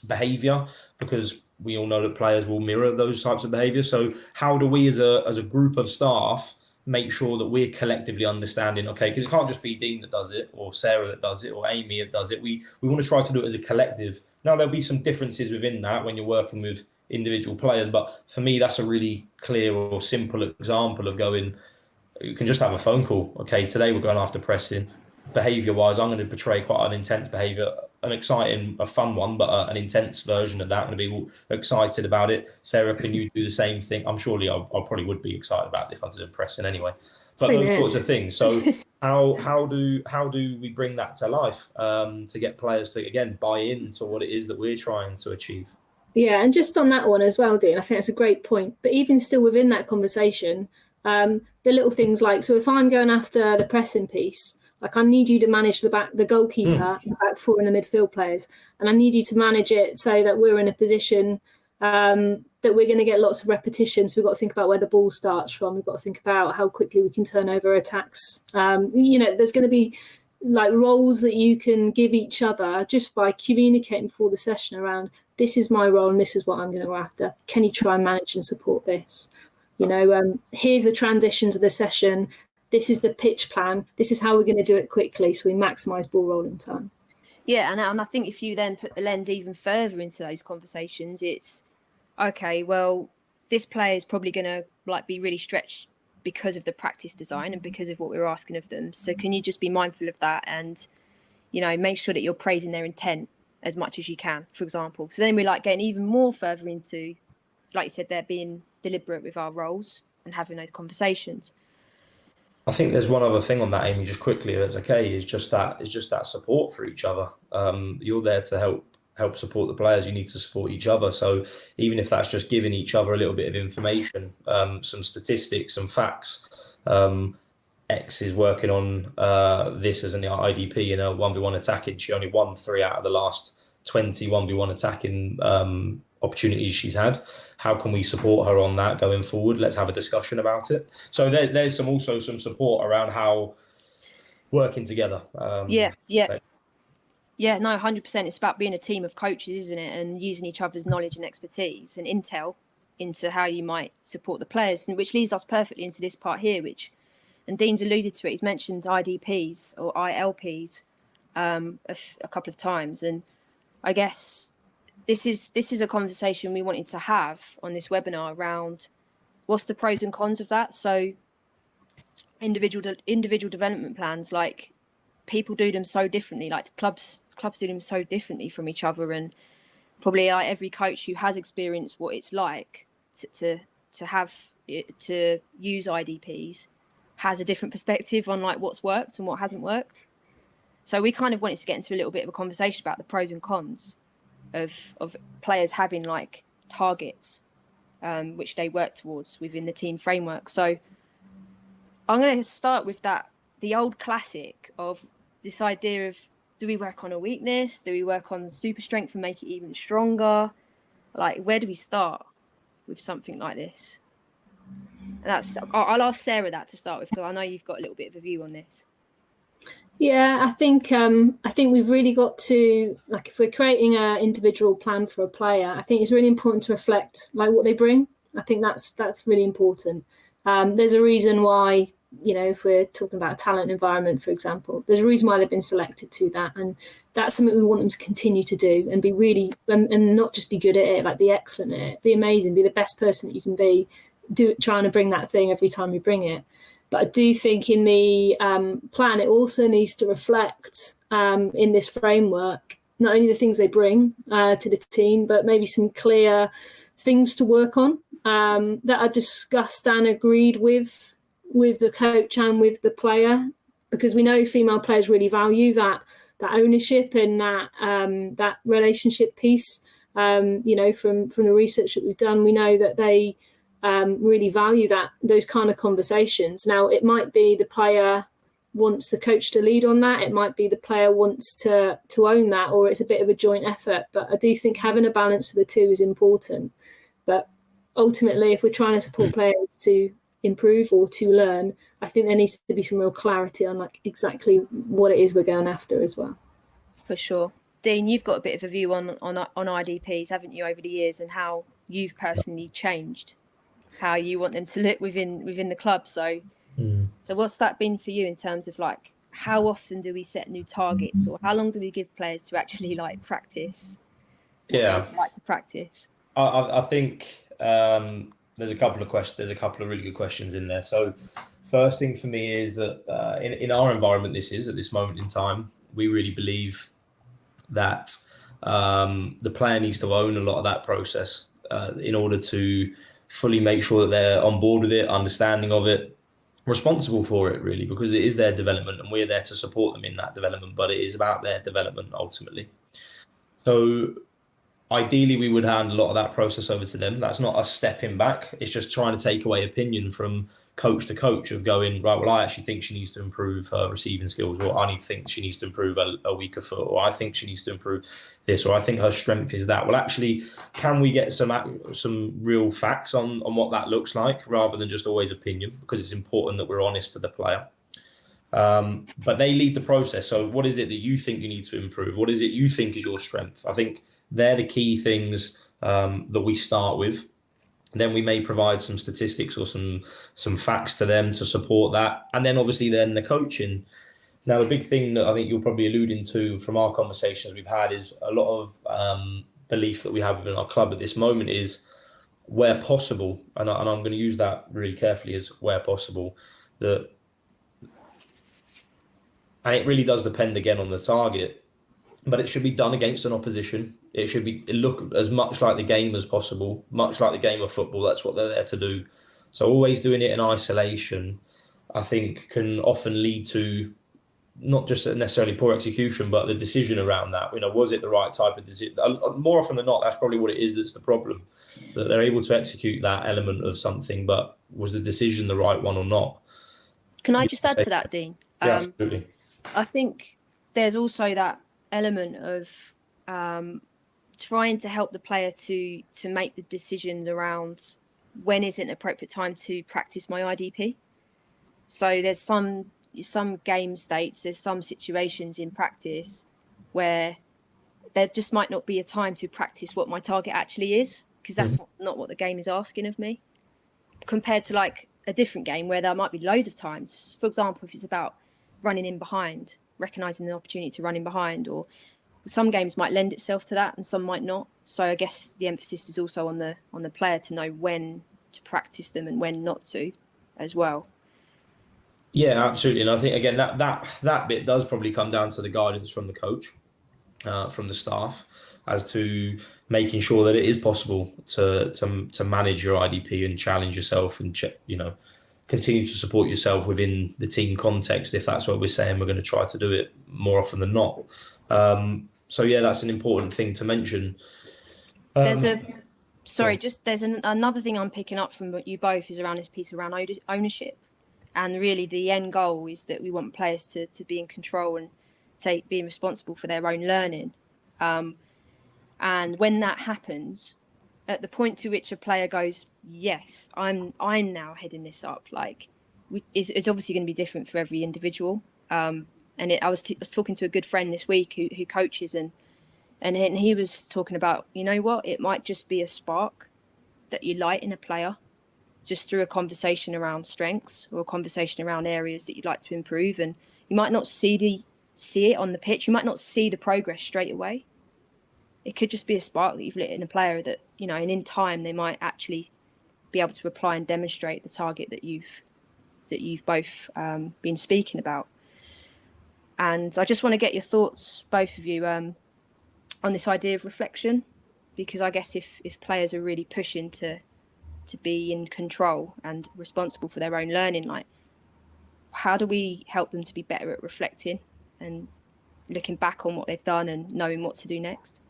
behavior because we all know that players will mirror those types of behaviors. So how do we as a group of staff make sure that we're collectively understanding, okay, because it can't just be Dean that does it or Sarah that does it or Amy that does it. We want to try to do it as a collective. Now, there'll be some differences within that when you're working with individual players, but for me, that's a really clear or simple example of going, you can just have a phone call. Okay, today we're going after pressing. Behaviour-wise, I'm going to portray quite an intense behaviour, an exciting, a fun one, but an intense version of that. I'm going to be all excited about it. Sarah, can you do the same thing? I'm surely I probably would be excited about it if I was pressing anyway. But those sorts of things. So how do we bring that to life to get players to again buy into what it is that we're trying to achieve? Yeah, and just on that one as well, Dean, I think that's a great point. But even still within that conversation, the little things like, so if I'm going after the pressing piece, like I need you to manage the goalkeeper, the back four and the midfield players. And I need you to manage it so that we're in a position that we're going to get lots of repetitions. We've got to think about where the ball starts from. We've got to think about how quickly we can turn over attacks. There's going to be like roles that you can give each other just by communicating before the session around, this is my role and this is what I'm going to go after. Can you try and manage and support this? Here's the transitions of the session. This is the pitch plan. This is how we're going to do it quickly so we maximise ball rolling time. Yeah, and I think if you then put the lens even further into those conversations, it's, okay, well, this player is probably going to like be really stretched because of the practice design and because of what we're asking of them. So can you just be mindful of that and, make sure that you're praising their intent as much as you can, for example. So then we're like getting even more further into, like you said, they're being deliberate with our roles and having those conversations. I think there's one other thing on that, Amy, just quickly, if it's okay, is just that support for each other. You're there to help help support the players, you need to support each other. So even if that's just giving each other a little bit of information, some statistics, some facts. X is working on this as an IDP in a 1v1 attacking. She only won 3 out of the last 20 1v1 attacking opportunities she's had. How can we support her on that going forward? Let's have a discussion about it. So there's also some support around how working together. Yeah, no, 100%. It's about being a team of coaches, isn't it? And using each other's knowledge and expertise and intel into how you might support the players, and which leads us perfectly into this part here, and Dean's alluded to it. He's mentioned IDPs or ILPs a couple of times. And I guess this is a conversation we wanted to have on this webinar around what's the pros and cons of that. So individual development plans, like, people do them so differently, like clubs do them so differently from each other, and probably every coach who has experienced what it's like to use IDPs has a different perspective on like what's worked and what hasn't worked. So we kind of wanted to get into a little bit of a conversation about the pros and cons of players having like targets which they work towards within the team framework. So I'm going to start with the old classic of this idea of, do we work on a weakness? Do we work on super strength and make it even stronger? Like, where do we start with something like this? And I'll ask Sarah that to start with, because I know you've got a little bit of a view on this. Yeah, I think we've really got to, like, if we're creating an individual plan for a player, I think it's really important to reflect like what they bring. I think that's really important. There's a reason why, if we're talking about a talent environment, for example, there's a reason why they've been selected to that, and that's something we want them to continue to do and be really, and not just be good at it, like be excellent at it, be amazing, be the best person that you can be, trying to bring that thing every time you bring it. But I do think in the plan, it also needs to reflect in this framework, not only the things they bring to the team, but maybe some clear things to work on that are discussed and agreed with the coach and with the player, because we know female players really value that ownership and that relationship piece. From the research that we've done, we know that they really value those kind of conversations. Now, it might be the player wants the coach to lead on that. It might be the player wants to own that, or it's a bit of a joint effort. But I do think having a balance of the two is important. But ultimately, if we're trying to support players to improve or to learn, I think there needs to be some real clarity on like exactly what it is we're going after as well. For sure. Dean, you've got a bit of a view on IDPs, haven't you, over the years, and how you've personally changed how you want them to look within the club. So what's that been for you in terms of like, how often do we set new targets, or how long do we give players to actually like practice? Like to practice. I think there's a couple of questions. There's a couple of really good questions in there. So first thing for me is that in our environment, at this moment in time, we really believe that the player needs to own a lot of that process in order to fully make sure that they're on board with it, understanding of it, responsible for it, really, because it is their development and we're there to support them in that development, but it is about their development ultimately. So ideally, we would hand a lot of that process over to them. That's not us stepping back. It's just trying to take away opinion from coach to coach of going, right, well, I actually think she needs to improve her receiving skills, or I think she needs to improve a weaker foot, or I think she needs to improve this, or I think her strength is that. Well, actually, can we get some real facts on what that looks like, rather than just always opinion, because it's important that we're honest to the player. But they lead the process. So what is it that you think you need to improve? What is it you think is your strength? I think they're the key things that we start with. Then we may provide some statistics or some facts to them to support that. And then obviously then the coaching. Now, the big thing that I think you're probably alluding to from our conversations we've had is a lot of belief that we have within our club at this moment is where possible, and I'm going to use that really carefully, as where possible, that, and it really does depend again on the target, but it should be done against an opposition. It should look as much like the game as possible, much like the game of football. That's what they're there to do. So always doing it in isolation, I think, can often lead to not just necessarily poor execution, but the decision around that. Was it the right type of decision? More often than not, that's probably what it is that's the problem, that they're able to execute that element of something, but was the decision the right one or not? Can I just add to that, Dean? Yeah, absolutely. I think there's also that element of trying to help the player to make the decisions around when is an appropriate time to practice my IDP. So there's some game states, there's some situations in practice where there just might not be a time to practice what my target actually is, because that's not what the game is asking of me, compared to like a different game where there might be loads of times. For example, if it's about running in behind, recognizing the opportunity to run in behind, or some games might lend itself to that and some might not. So I guess the emphasis is also on the player to know when to practice them and when not to as well. Yeah, absolutely. And I think, again, that bit does probably come down to the guidance from the coach, from the staff, as to making sure that it is possible to manage your IDP and challenge yourself and, continue to support yourself within the team context, if that's what we're saying. We're going to try to do it more often than not. So, yeah, that's an important thing to mention. There's another thing I'm picking up from you both is around this piece around ownership. And really the end goal is that we want players to be in control and being responsible for their own learning. And when that happens, at the point to which a player goes, yes, I'm now heading this up, it's obviously going to be different for every individual. I was talking to a good friend this week who coaches, and he was talking about, it might just be a spark that you light in a player, just through a conversation around strengths or a conversation around areas that you'd like to improve. And you might not see it on the pitch. You might not see the progress straight away. It could just be a spark that you've lit in a player that, and in time they might actually be able to apply and demonstrate the target that you've both been speaking about. And I just want to get your thoughts, both of you, on this idea of reflection, because I guess if players are really pushing to be in control and responsible for their own learning, how do we help them to be better at reflecting and looking back on what they've done and knowing what to do next?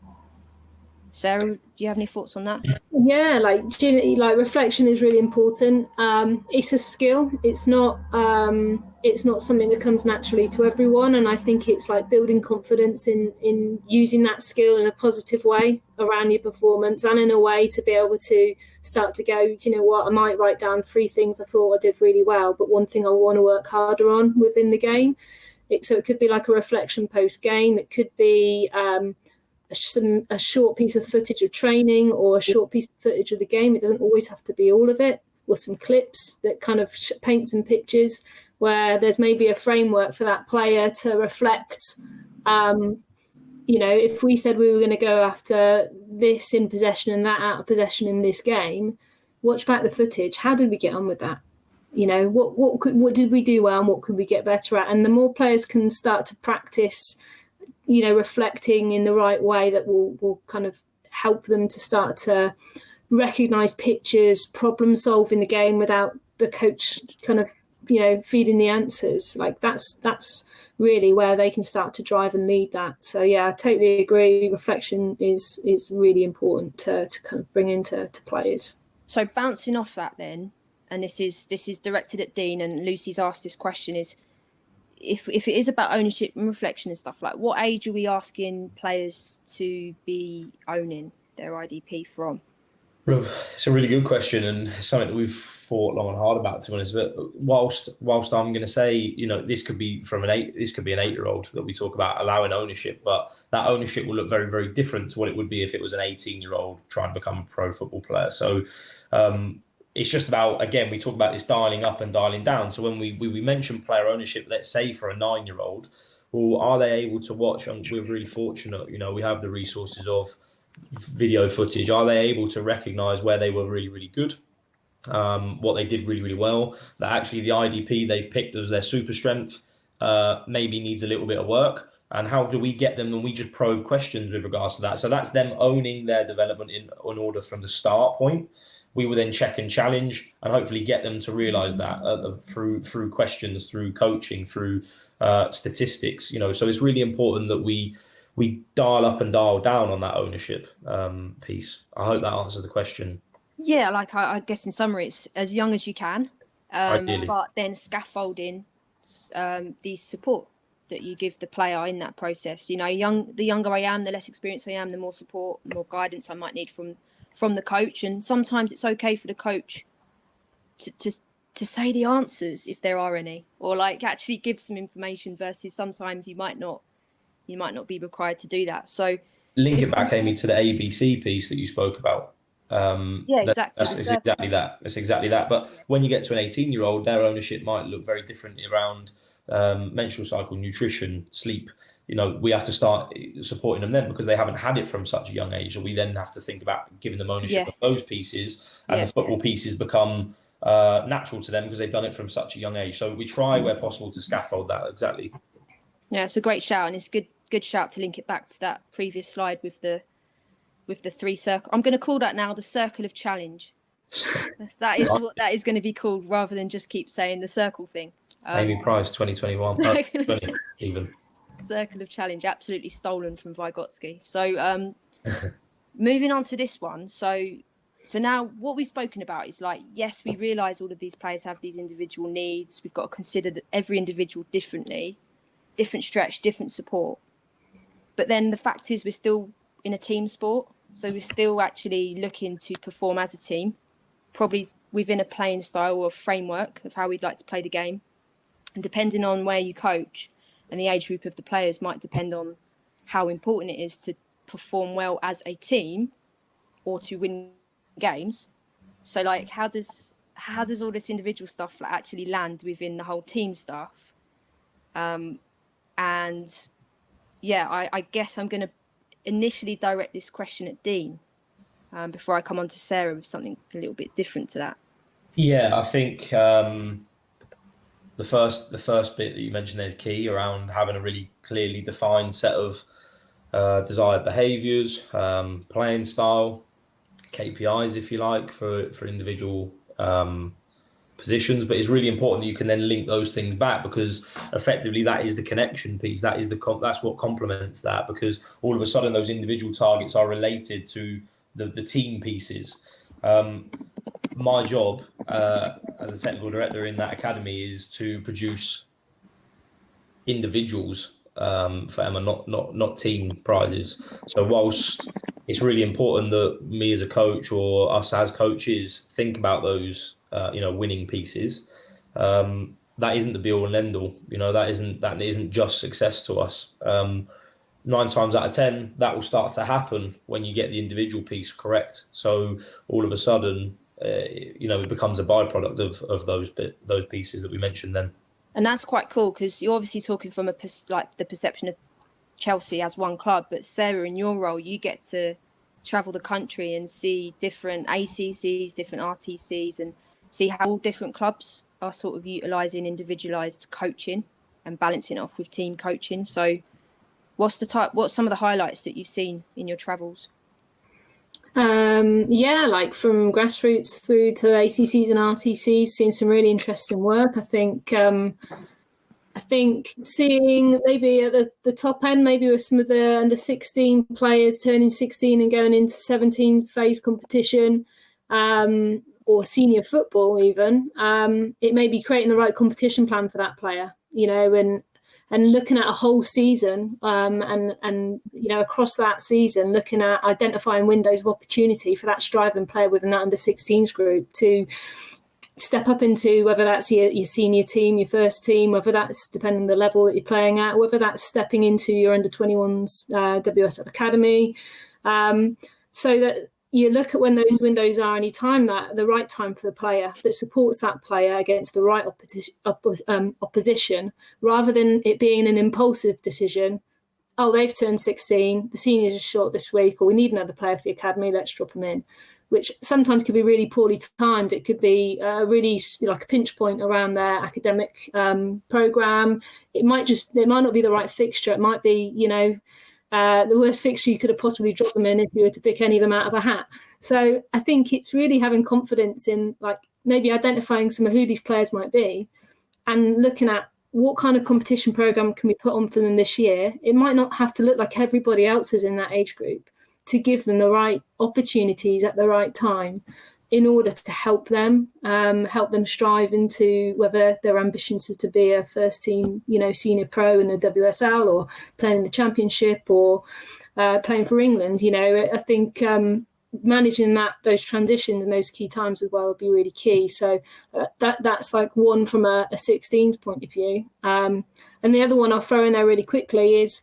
Sarah, do you have any thoughts on that? Yeah, reflection is really important. It's a skill. It's not something that comes naturally to everyone, and I think it's like building confidence in using that skill in a positive way around your performance, and in a way to be able to start to go, you know what, I might write down 3 things I thought I did really well, but one thing I want to work harder on within the game. So it could be like a reflection post game. It could be a short piece of footage of training or a short piece of footage of the game. It doesn't always have to be all of it, or some clips that kind of paint some pictures where there's maybe a framework for that player to reflect. If we said we were going to go after this in possession and that out of possession in this game, watch back the footage. How did we get on with that? What did we do well and what could we get better at? And the more players can start to practice reflecting in the right way, that will kind of help them to start to recognise pictures, problem solve in the game without the coach kind of, feeding the answers. That's really where they can start to drive and lead that. So yeah, I totally agree. Reflection is really important to kind of bring into players. So bouncing off that then, and this is directed at Dean, and Lucy's asked this question, is if it is about ownership and reflection and stuff, what age are we asking players to be owning their IDP from? It's a really good question, and something that we've thought long and hard about, to be honest. But whilst I'm going to say, this could be an 8-year-old that we talk about allowing ownership, but that ownership will look very, very different to what it would be if it was an 18-year-old trying to become a pro football player. So it's just about, again, we talk about this dialing up and dialing down. So when we mention player ownership, let's say for a 9-year-old, well, are they able to watch? And we're really fortunate, we have the resources of video footage. Are they able to recognise where they were really, really good, what they did really, really well, that actually the IDP they've picked as their super strength maybe needs a little bit of work? And how do we get them? And we just probe questions with regards to that. So that's them owning their development in order from the start point. we will then check and challenge and hopefully get them to realise that through questions, through coaching, through statistics. So it's really important that we dial up and dial down on that ownership piece. I hope that answers the question. Yeah, like I guess in summary, it's as young as you can, but then scaffolding the support that you give the player in that process. The younger I am, the less experienced I am, the more support, the more guidance I might need from the coach. And sometimes it's okay for the coach to say the answers if there are any, or like actually give some information, versus sometimes you might not be required to do that. So link it back, Amy, to the ABC piece that you spoke about. Yeah, exactly. It's exactly that. It's exactly that. But when you get to an 18-year-old, their ownership might look very different around menstrual cycle, nutrition, sleep. We have to start supporting them then, because they haven't had it from such a young age. So we then have to think about giving them ownership of those pieces, and the football pieces become natural to them because they've done it from such a young age. So we try where possible to scaffold that. Exactly. Yeah, it's a great shout, and it's good shout to link it back to that previous slide with the 3 circle. I'm going to call that now the circle of challenge. That is what that is going to be called, rather than just keep saying the circle thing. Amy Price 2021 even. Circle of challenge, absolutely stolen from Vygotsky. So moving on to this one. So now what we've spoken about is like, yes, we realise all of these players have these individual needs. We've got to consider that every individual differently, different stretch, different support. But then the fact is we're still in a team sport. So we're still actually looking to perform as a team, probably within a playing style or framework of how we'd like to play the game. And depending on where you coach and the age group of the players might depend on how important it is to perform well as a team or to win games. So like, how does all this individual stuff actually land within the whole team stuff? And yeah, I guess I'm going to initially direct this question at Dean before I come on to Sarah with something a little bit different to that. Yeah, I think the first bit that you mentioned there is key, around having a really clearly defined set of desired behaviours, playing style, KPIs, if you like, for individual positions. But it's really important that you can then link those things back, because effectively that is the connection piece. That's what complements that, because all of a sudden those individual targets are related to the team pieces. My job as a technical director in that academy is to produce individuals for Emma, not team prizes. So whilst it's really important that me as a coach, or us as coaches, think about those winning pieces, that isn't the be all and end all. That isn't just success to us. 9 times out of 10, that will start to happen when you get the individual piece correct. So all of a sudden, it becomes a byproduct of those pieces that we mentioned then. And that's quite cool, because you're obviously talking from the perception of Chelsea as one club. But Sarah, in your role, you get to travel the country and see different ACCs, different RTCs, and see how all different clubs are sort of utilising individualised coaching and balancing it off with team coaching. So what's some of the highlights that you've seen in your travels? Like from grassroots through to ACCs and RTCs, seeing some really interesting work. I think seeing maybe at the top end, maybe with some of the under 16 players turning 16 and going into 17s phase competition, or senior football even, it may be creating the right competition plan for that player, and looking at a whole season, and across that season, looking at identifying windows of opportunity for that striving player within that under 16s group to step up into, whether that's your senior team, your first team, whether that's depending on the level that you're playing at, whether that's stepping into your under 21s WSL Academy, so that you look at when those windows are and you time that at the right time for the player that supports that player against the right opposition, rather than it being an impulsive decision. Oh, they've turned 16, the seniors are short this week, or we need another player for the academy, let's drop them in, which sometimes could be really poorly timed. It could be really like a pinch point around their academic programme. It might not be the right fixture. It might be, the worst fixture you could have possibly dropped them in if you were to pick any of them out of a hat. So I think it's really having confidence in like maybe identifying some of who these players might be and looking at what kind of competition program can we put on for them this year. It might not have to look like everybody else is in that age group, to give them the right opportunities at the right time in order to help them strive into whether their ambitions is to be a first team, senior pro in the WSL, or playing in the championship, or playing for England. I think managing those transitions and those key times as well would be really key. So that's like one from a 16s point of view. And the other one I'll throw in there really quickly is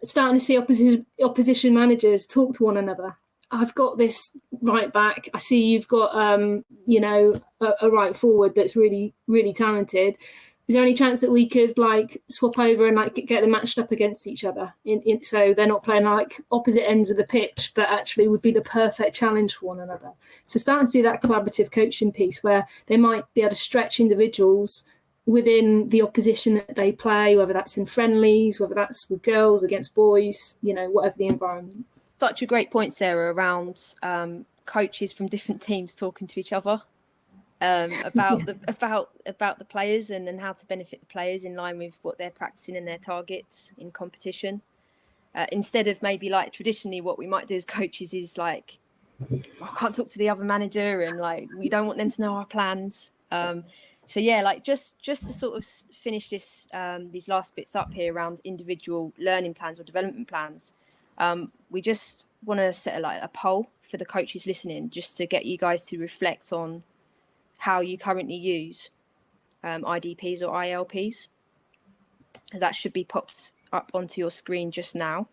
starting to see opposition managers talk to one another. I've got this right back. I see you've got, a right forward that's really, really talented. Is there any chance that we could swap over and get them matched up against each other? So they're not playing opposite ends of the pitch, but actually would be the perfect challenge for one another. So starting to do that collaborative coaching piece where they might be able to stretch individuals within the opposition that they play, whether that's in friendlies, whether that's with girls against boys, whatever the environment. Such a great point, Sarah, around coaches from different teams talking to each other about the players and how to benefit the players in line with what they're practicing and their targets in competition. Instead of maybe traditionally what we might do as coaches is I can't talk to the other manager and we don't want them to know our plans. So yeah, just to sort of finish this these last bits up here around individual learning plans or development plans. We just want to set a poll for the coaches listening, just to get you guys to reflect on how you currently use IDPs or ILPs. That should be popped up onto your screen just now.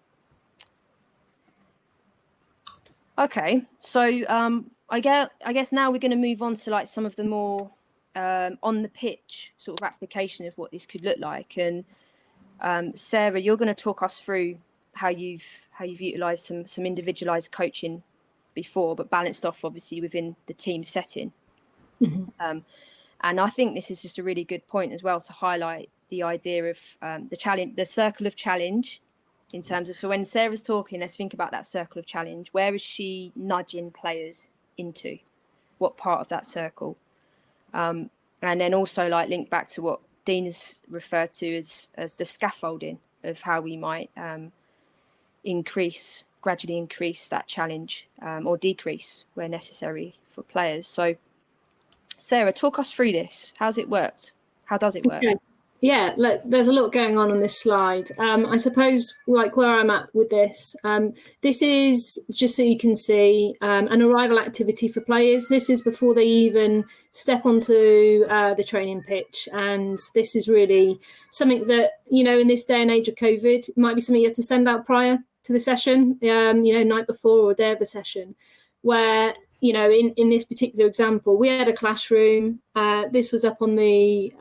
Okay, so I guess now we're going to move on to some of the more on the pitch sort of application of what this could look like. And Sarah, you're going to talk us through how you've utilised some individualised coaching before, but balanced off obviously within the team setting. Mm-hmm. And I think this is just a really good point as well to highlight the idea of the circle of challenge, in terms of, so when Sarah's talking, let's think about that circle of challenge. Where is she nudging players into? What part of that circle? And then also link back to what Dean has referred to as the scaffolding of how we might gradually increase that challenge or decrease where necessary for players. So Sarah, talk us through this. How's it worked? How does it work? Okay. Yeah, there's a lot going on this slide. I suppose where I'm at with this, this is just so you can see an arrival activity for players. This is before they even step onto the training pitch. And this is really something that, in this day and age of COVID, it might be something you have to send out prior to the session, night before or day of the session, where in this particular example, we had a classroom. This was up on the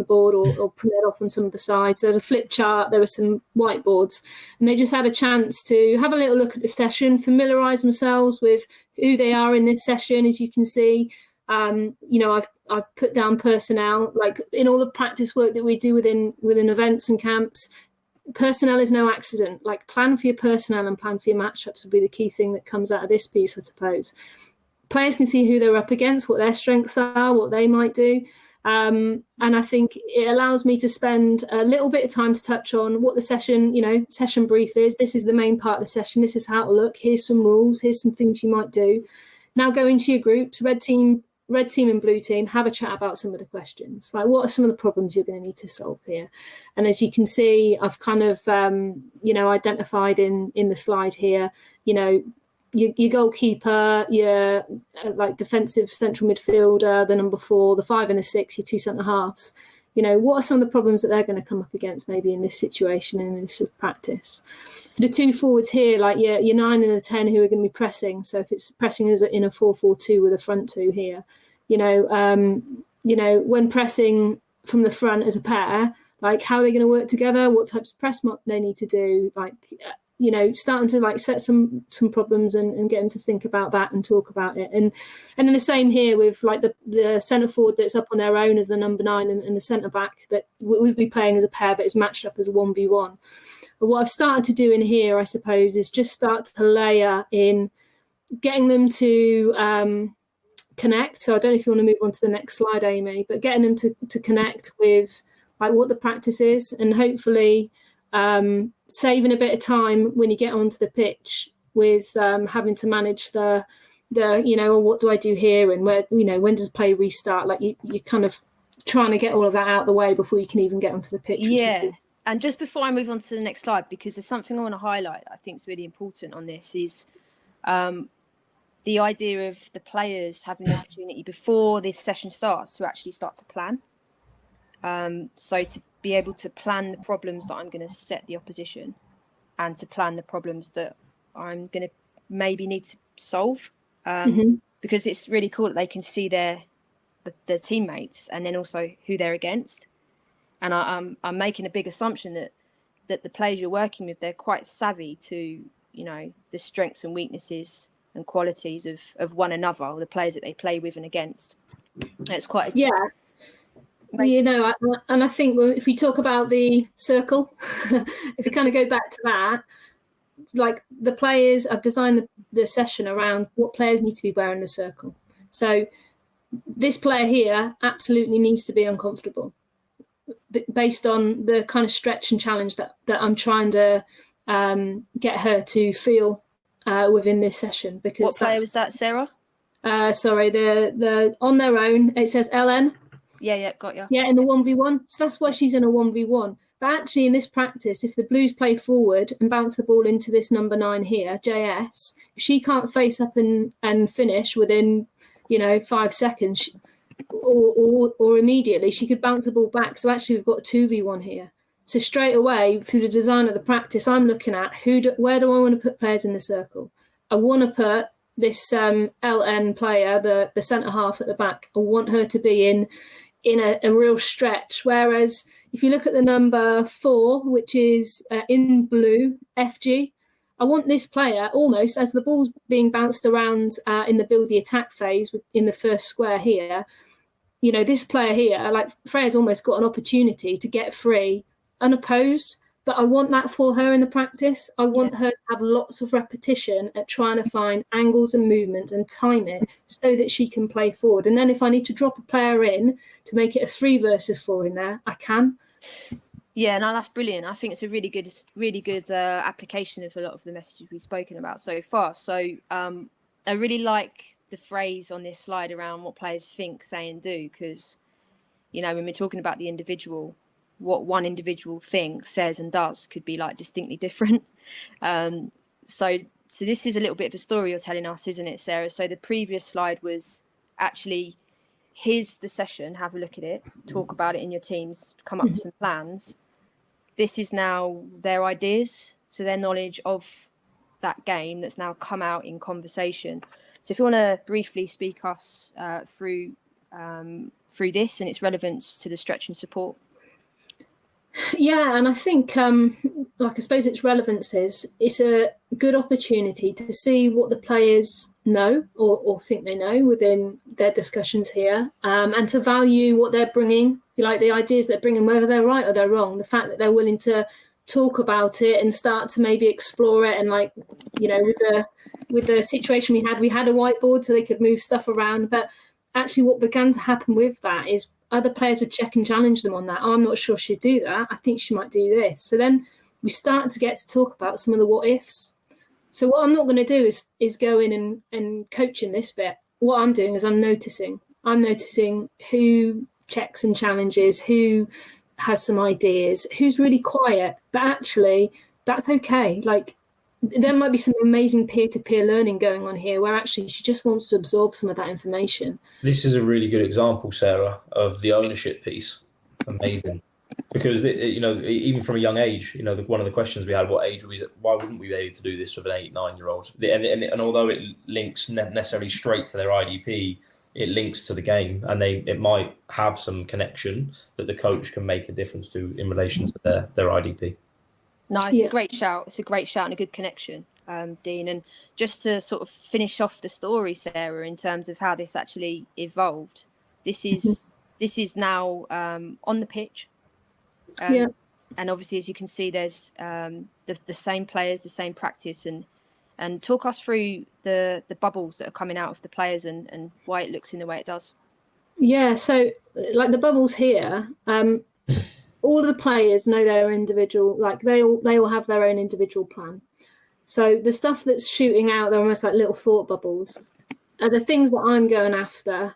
board or printed off on some of the sides. There's a flip chart. There were some whiteboards, and they just had a chance to have a little look at the session, familiarise themselves with who they are in this session. As you can see, I've put down personnel, in all the practice work that we do within events and camps. Personnel is no accident. Plan for your personnel and plan for your matchups would be the key thing that comes out of this piece, I suppose. Players can see who they're up against, what their strengths are, what they might do. And I think it allows me to spend a little bit of time to touch on what the session brief is. This is the main part of the session. This is how to look. Here's some rules. Here's some things you might do. Now go into your groups, red team and blue team, have a chat about some of the questions. What are some of the problems you're going to need to solve here? And as you can see, I've kind of, identified in the slide here, your goalkeeper, your defensive central midfielder, the number 4, the 5 and the 6, your 2 centre halves. What are some of the problems that they're going to come up against maybe in this situation and in this sort of practice? For the 2 forwards here, your 9 and the 10 who are going to be pressing. So if it's pressing as in a 4-4-2 with a front 2 here, when pressing from the front as a pair, how are they going to work together? What types of press they need to do? Starting to set some problems and get them to think about that and talk about it. And then the same here with the centre forward that's up on their own as the number 9 and the centre back that would be playing as a pair but is matched up as a 1v1. But what I've started to do in here, I suppose, is just start to layer in getting them to connect. So I don't know if you want to move on to the next slide, Amy, but getting them to connect with like what the practice is, and hopefully saving a bit of time when you get onto the pitch with having to manage the what do I do here, and where, when does play restart? Like you're kind of trying to get all of that out of the way before you can even get onto the pitch. Yeah. And just before I move on to the next slide, because there's something I want to highlight that I think is really important on this, is the idea of the players having the opportunity before the session starts to actually start to plan. So to be able to plan the problems that I'm going to set the opposition, and to plan the problems that I'm going to maybe need to solve, because it's really cool that they can see their teammates and then also who they're against. And I'm making a big assumption that the players you're working with, they're quite savvy to, the strengths and weaknesses and qualities of one another, or the players that they play with and against. It's quite and I think if we talk about the circle, if you kind of go back to that, like the players, I've designed the session around what players need to be wearing the circle. So this player here absolutely needs to be uncomfortable, based on the kind of stretch and challenge that I'm trying to get her to feel within this session. Because what player was that, Sarah? Sorry, the on their own, it says LN. Yeah, got you. Yeah, in the 1v1. So that's why she's in a 1v1. But actually in this practice, if the Blues play forward and bounce the ball into this number 9 here, JS, if she can't face up and finish within, 5 seconds, or immediately, she could bounce the ball back. So actually we've got a 2v1 here. So straight away, through the design of the practice, I'm looking at where do I want to put players in the circle? I want to put this LN player, the centre half at the back. I want her to be in a real stretch. Whereas if you look at the number 4, which is in blue, FG, I want this player almost, as the ball's being bounced around in the build the attack phase in the first square here, this player here, like Freya's almost got an opportunity to get free unopposed, but I want that for her in the practice. I want her to have lots of repetition at trying to find angles and movements and time it so that she can play forward. And then if I need to drop a player in to make it a 3 versus 4 in there, I can. Yeah, no, that's brilliant. I think it's a really good application of a lot of the messages we've spoken about so far. So I really like the phrase on this slide around what players think, say and do, because, when we're talking about the individual, what one individual thinks, says and does could be like distinctly different. So this is a little bit of a story you're telling us, isn't it, Sarah? So the previous slide was actually, here's the session, have a look at it, talk about it in your teams, come up with some plans. This is now their ideas, so their knowledge of that game that's now come out in conversation. So if you want to briefly speak us through this and its relevance to the stretch and support. Yeah, and I think, I suppose its relevance is it's a good opportunity to see what the players know or think they know within their discussions here, and to value what they're bringing, like the ideas they're bringing, whether they're right or they're wrong, the fact that they're willing to talk about it and start to maybe explore it. And with the situation we had a whiteboard so they could move stuff around. But actually what began to happen with that is other players would check and challenge them on that. Oh, I'm not sure she'd do that. I think she might do this. So then we start to get to talk about some of the what ifs. So what I'm not going to do is go in and coach in this bit. What I'm doing is I'm noticing who checks and challenges, who has some ideas, who's really quiet. But actually, that's okay. Like, there might be some amazing peer-to-peer learning going on here where actually she just wants to absorb some of that information. This is a really good example, Sarah, of the ownership piece. Amazing. Because, even from a young age, one of the questions we had, what age were we, why wouldn't we be able to do this with an 8, 9-year-old? And although it links necessarily straight to their IDP, it links to the game, and it might have some connection that the coach can make a difference to in relation to their IDP. No, it's a great shout. It's a great shout and a good connection, Dean. And just to sort of finish off the story, Sarah, in terms of how this actually evolved, this is now on the pitch. And obviously, as you can see, there's the same players, the same practice, and and talk us through the bubbles that are coming out of the players and why it looks in the way it does. Yeah, so like the bubbles here, all of the players know their individual, like they all have their own individual plan. So the stuff that's shooting out, they're almost like little thought bubbles, are the things that I'm going after.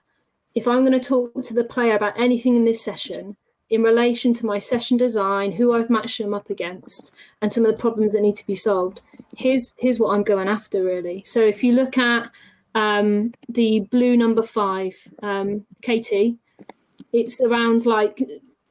If I'm going to talk to the player about anything in this session in relation to my session design, who I've matched them up against, and some of the problems that need to be solved, here's what I'm going after, really. So if you look at the blue number 5, Katie, it's around like,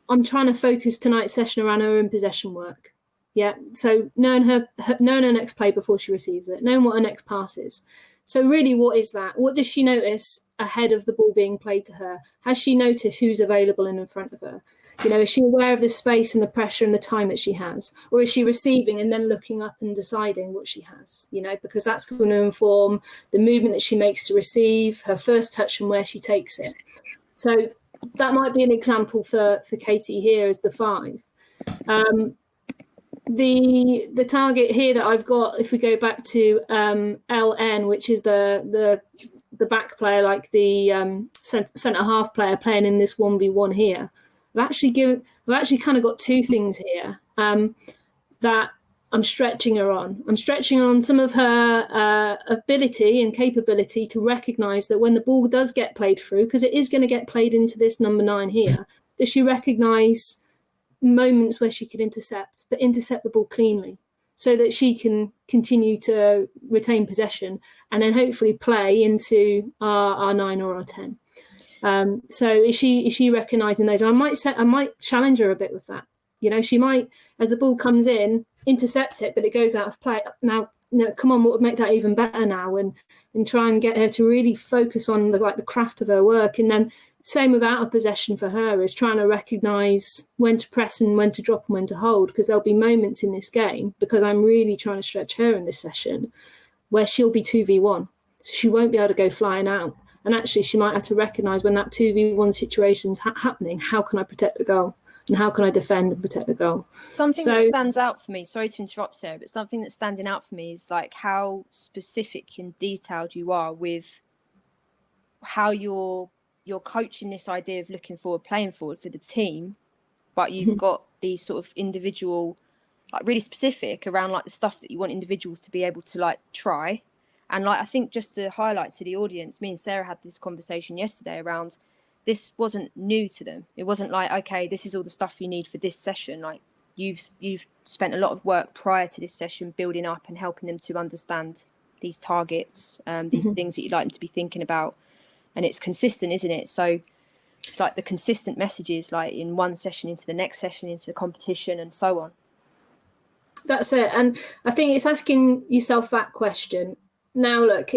I'm trying to focus tonight's session around her own possession work. Yeah, so knowing her next play before she receives it, knowing what her next pass is. So really, what is that? What does she notice ahead of the ball being played to her? Has she noticed who's available in front of her? Is she aware of the space and the pressure and the time that she has? Or is she receiving and then looking up and deciding what she has? Because that's going to inform the movement that she makes to receive, her first touch and where she takes it. So that might be an example for Katie here as the 5. The target here that I've got, if we go back to LN, which is the back player, like the centre half player playing in this 1v1 here, I've actually kind of got 2 things here that I'm stretching her on. I'm stretching on some of her ability and capability to recognise that when the ball does get played through, because it is going to get played into this number 9 here, does she recognise moments where she could intercept the ball cleanly so that she can continue to retain possession and then hopefully play into our 9 or our 10. So is she recognising those? I might challenge her a bit with that. She might, as the ball comes in, intercept it, but it goes out of play. Now, come on, what would make that even better now? And try and get her to really focus on the craft of her work. And then same with out of possession for her is trying to recognise when to press and when to drop and when to hold, because there'll be moments in this game, because I'm really trying to stretch her in this session, where she'll be 2v1. So she won't be able to go flying out. And actually, she might have to recognise when that 2v1 situation's happening, how can I protect the goal? And how can I defend and protect the goal? Something that stands out for me, sorry to interrupt, Sarah, but something that's standing out for me is like how specific and detailed you are with how you're coaching this idea of looking forward, playing forward for the team, but you've got these sort of individual, like really specific around like the stuff that you want individuals to be able to like try. And like, I think just to highlight to the audience, me and Sarah had this conversation yesterday around this wasn't new to them. It wasn't like, okay, this is all the stuff you need for this session. Like you've spent a lot of work prior to this session building up and helping them to understand these targets, these things that you'd like them to be thinking about. And it's consistent, isn't it? So it's like the consistent messages, like in one session into the next session, into the competition and so on. That's it. And I think it's asking yourself that question. Now, look,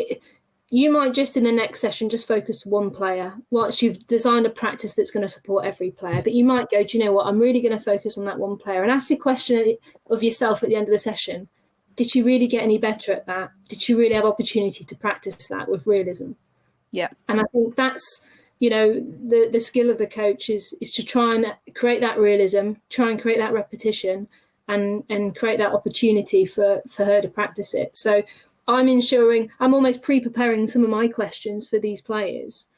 you might just in the next session just focus one player whilst you've designed a practice that's going to support every player. But you might go, do you know what? I'm really going to focus on that one player, and ask the question of yourself at the end of the session. Did she really get any better at that? Did she really have opportunity to practice that with realism? Yeah. And I think that's, the skill of the coach is to try and create that realism, try and create that repetition and create that opportunity for her to practice it. So I'm almost pre-preparing some of my questions for these players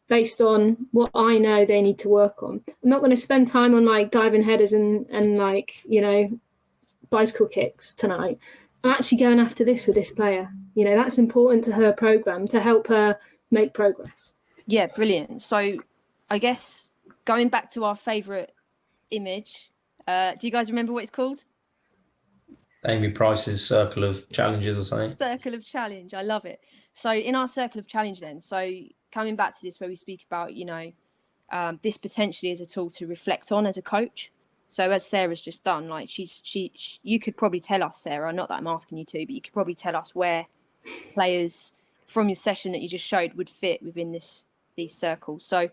based on what I know they need to work on. I'm not going to spend time on like diving headers and bicycle kicks tonight. I'm actually going after this with this player. That's important to her program to help her make progress. Yeah, brilliant. So I guess going back to our favourite image, do you guys remember what it's called? Amy Price's circle of challenges or something. Circle of challenge. I love it. So in our circle of challenge then, so coming back to this where we speak about, this potentially is a tool to reflect on as a coach. So as Sarah's just done, like you could probably tell us, Sarah, not that I'm asking you to, but you could probably tell us where players from your session that you just showed would fit within these circles. So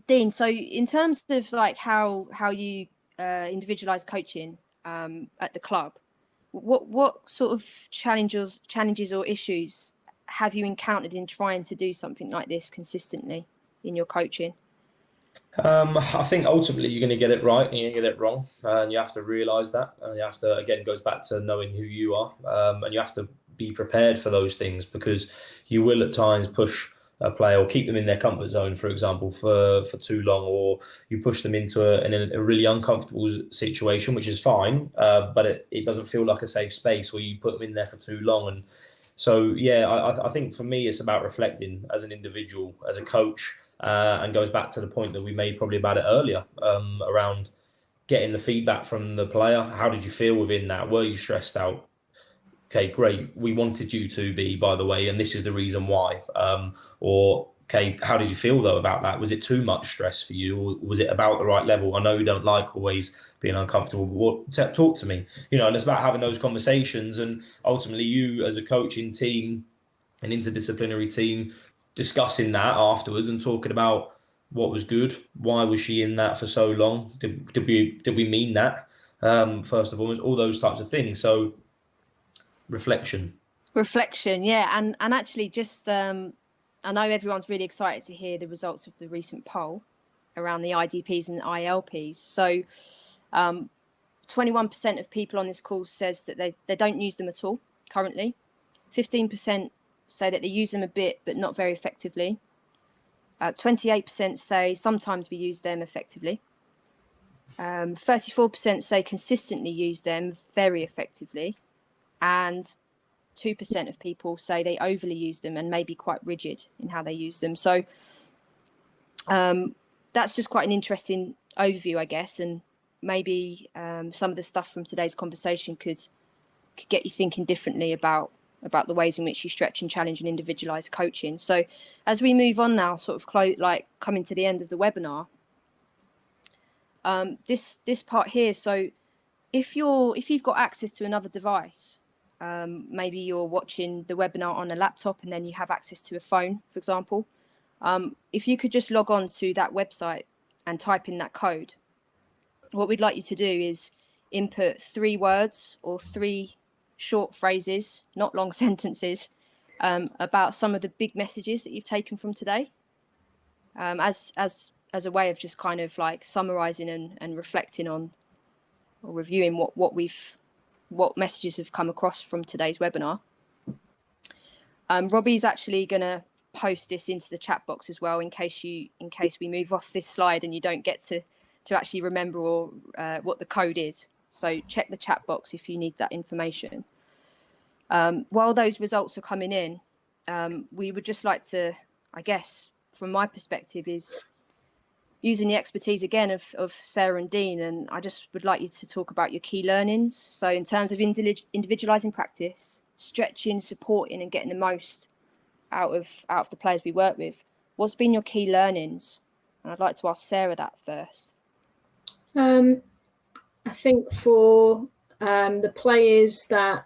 Dean, so in terms of like how you individualize coaching at the club, what sort of challenges or issues have you encountered in trying to do something like this consistently in your coaching? I think ultimately you're going to get it right and you're going to get it wrong, and you have to realise that, and you have to, again, it goes back to knowing who you are, and you have to be prepared for those things, because you will at times push a player or keep them in their comfort zone, for example, for too long, or you push them into a really uncomfortable situation, which is fine, but it doesn't feel like a safe space, or you put them in there for too long. And so, yeah, I think for me, it's about reflecting as an individual, as a coach, and goes back to the point that we made probably about it earlier, around getting the feedback from the player. How did you feel within that? Were you stressed out? Okay, great. We wanted you to be, by the way, and this is the reason why. Or, okay, how did you feel though about that? Was it too much stress for you, or was it about the right level? I know you don't like always being uncomfortable, but talk to me. And it's about having those conversations, and ultimately you as a coaching team, an interdisciplinary team, discussing that afterwards and talking about what was good, why was she in that for so long? Did we mean that? First of all, all those types of things. So. Reflection, yeah, and actually, just I know everyone's really excited to hear the results of the recent poll around the IDPs and ILPs. So 21% of people on this call says that they don't use them at all currently. 15% say that they use them a bit but not very effectively. 28% say sometimes we use them effectively. 34% say consistently use them very effectively. And 2% of people say they overly use them and may be quite rigid in how they use them. So that's just quite an interesting overview, I guess. And maybe some of the stuff from today's conversation could get you thinking differently about the ways in which you stretch and challenge and individualize coaching. So as we move on now, sort of coming to the end of the webinar, this part here. So if you've got access to another device, maybe you're watching the webinar on a laptop and then you have access to a phone, for example. If you could just log on to that website and type in that code, what we'd like you to do is input 3 words or 3 short phrases, not long sentences, about some of the big messages that you've taken from today, as a way of just kind of like summarizing and reflecting on or reviewing what messages have come across from today's webinar. Robbie's actually going to post this into the chat box as well, in case we move off this slide and you don't get to actually remember what the code is. So check the chat box if you need that information. While those results are coming in, we would just like to, I guess, from my perspective, is using the expertise again of Sarah and Dean, and I just would like you to talk about your key learnings. So in terms of individualizing practice, stretching, supporting, and getting the most out of the players we work with, what's been your key learnings? And I'd like to ask Sarah that first. I think for the players that,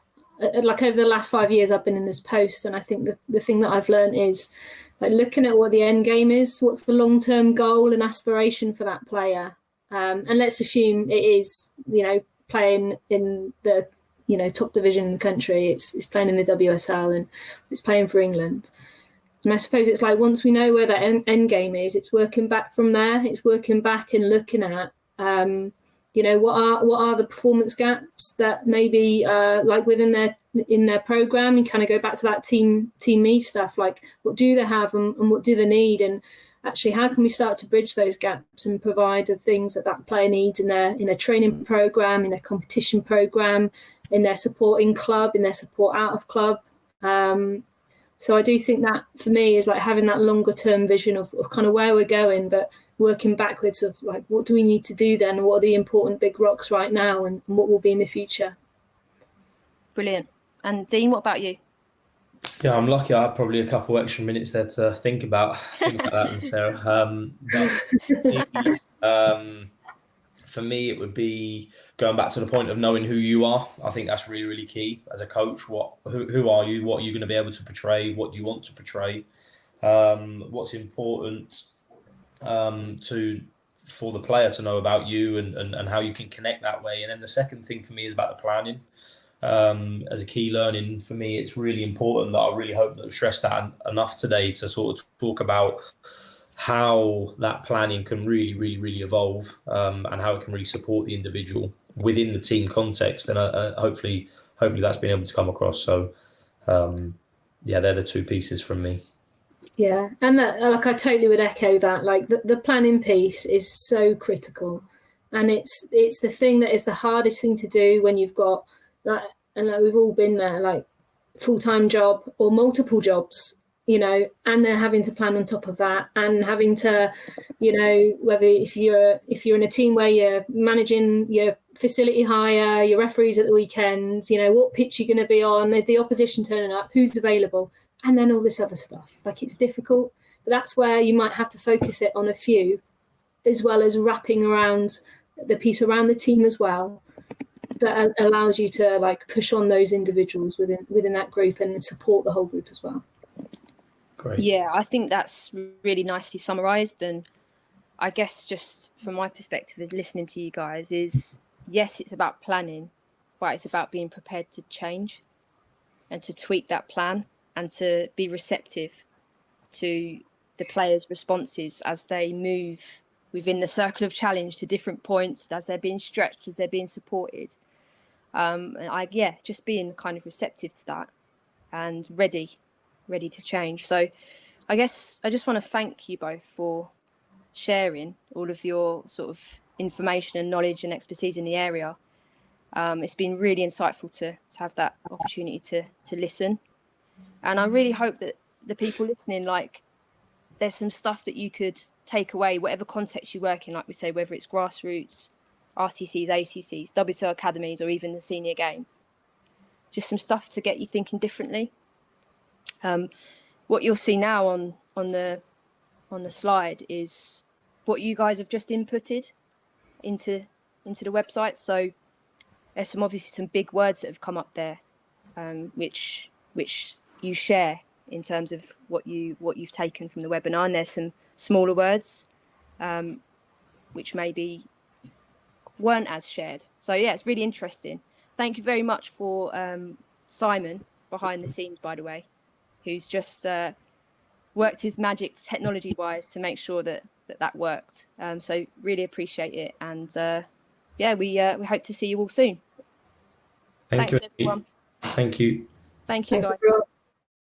like over the last 5 years I've been in this post, and I think the thing that I've learned is like looking at what the end game is, what's the long-term goal and aspiration for that player. And let's assume it is, playing in the, top division in the country. It's playing in the WSL and it's playing for England. And I suppose it's like, once we know where that end game is, it's working back from there. It's working back and looking at, what are the performance gaps that maybe like within their program. You kind of go back to that team me stuff, like what do they have and what do they need, and actually how can we start to bridge those gaps and provide the things that player needs in their training program, in their competition program, in their support in club, in their support out of club. So I do think that for me is like having that longer term vision of kind of where we're going, but working backwards of like, what do we need to do then? And what are the important big rocks right now and what will be in the future? Brilliant. And Dean, what about you? Yeah, I'm lucky I had probably a couple extra minutes there to think about that, and Sarah. For me, it would be going back to the point of knowing who you are. I think that's really, really key as a coach. Who are you? What are you going to be able to portray? What do you want to portray? What's important for the player to know about you and how you can connect that way. And then the second thing for me is about the planning. As a key learning for me, it's really important that I really hope that I've stressed that enough today to sort of talk about how that planning can really evolve, and how it can really support the individual within the team context. And hopefully that's been able to come across. So yeah, they're the two pieces from me. Yeah, and like I totally would echo that. Like the planning piece is so critical, and it's the thing that is the hardest thing to do when you've got like, and like we've all been there, like full-time job or multiple jobs, you know, and they're having to plan on top of that, and having to, you know, whether if you're in a team where you're managing your facility hire, your referees at the weekends, you know, what pitch you're going to be on, is the opposition turning up, who's available, and then all this other stuff. Like, it's difficult, but that's where you might have to focus it on a few, as well as wrapping around the piece around the team as well, that allows you to like push on those individuals within that group and support the whole group as well. Great. Yeah, I think that's really nicely summarised. And I guess just from my perspective as listening to you guys is, yes, it's about planning, but it's about being prepared to change and to tweak that plan and to be receptive to the players' responses as they move within the circle of challenge to different points, as they're being stretched, as they're being supported. And just being kind of receptive to that and ready to change. So I guess I just want to thank you both for sharing all of your sort of information and knowledge and expertise in the area. It's been really insightful to have that opportunity to listen. And I really hope that the people listening, like, there's some stuff that you could take away, whatever context you work in, like we say, whether it's grassroots, RTCs, ACCs, WSL academies, or even the senior game. Just some stuff to get you thinking differently. What you'll see now on the slide is what you guys have just inputted into the website. So there's obviously some big words that have come up there, which you share in terms of what you've taken from the webinar. And there's some smaller words, which maybe weren't as shared. So yeah, it's really interesting. Thank you very much for Simon behind the scenes, by the way, who's just worked his magic technology wise to make sure that worked. So really appreciate it. And we hope to see you all soon. Thanks you, everyone. Thank you. Thank you, Thanks, guys. everyone.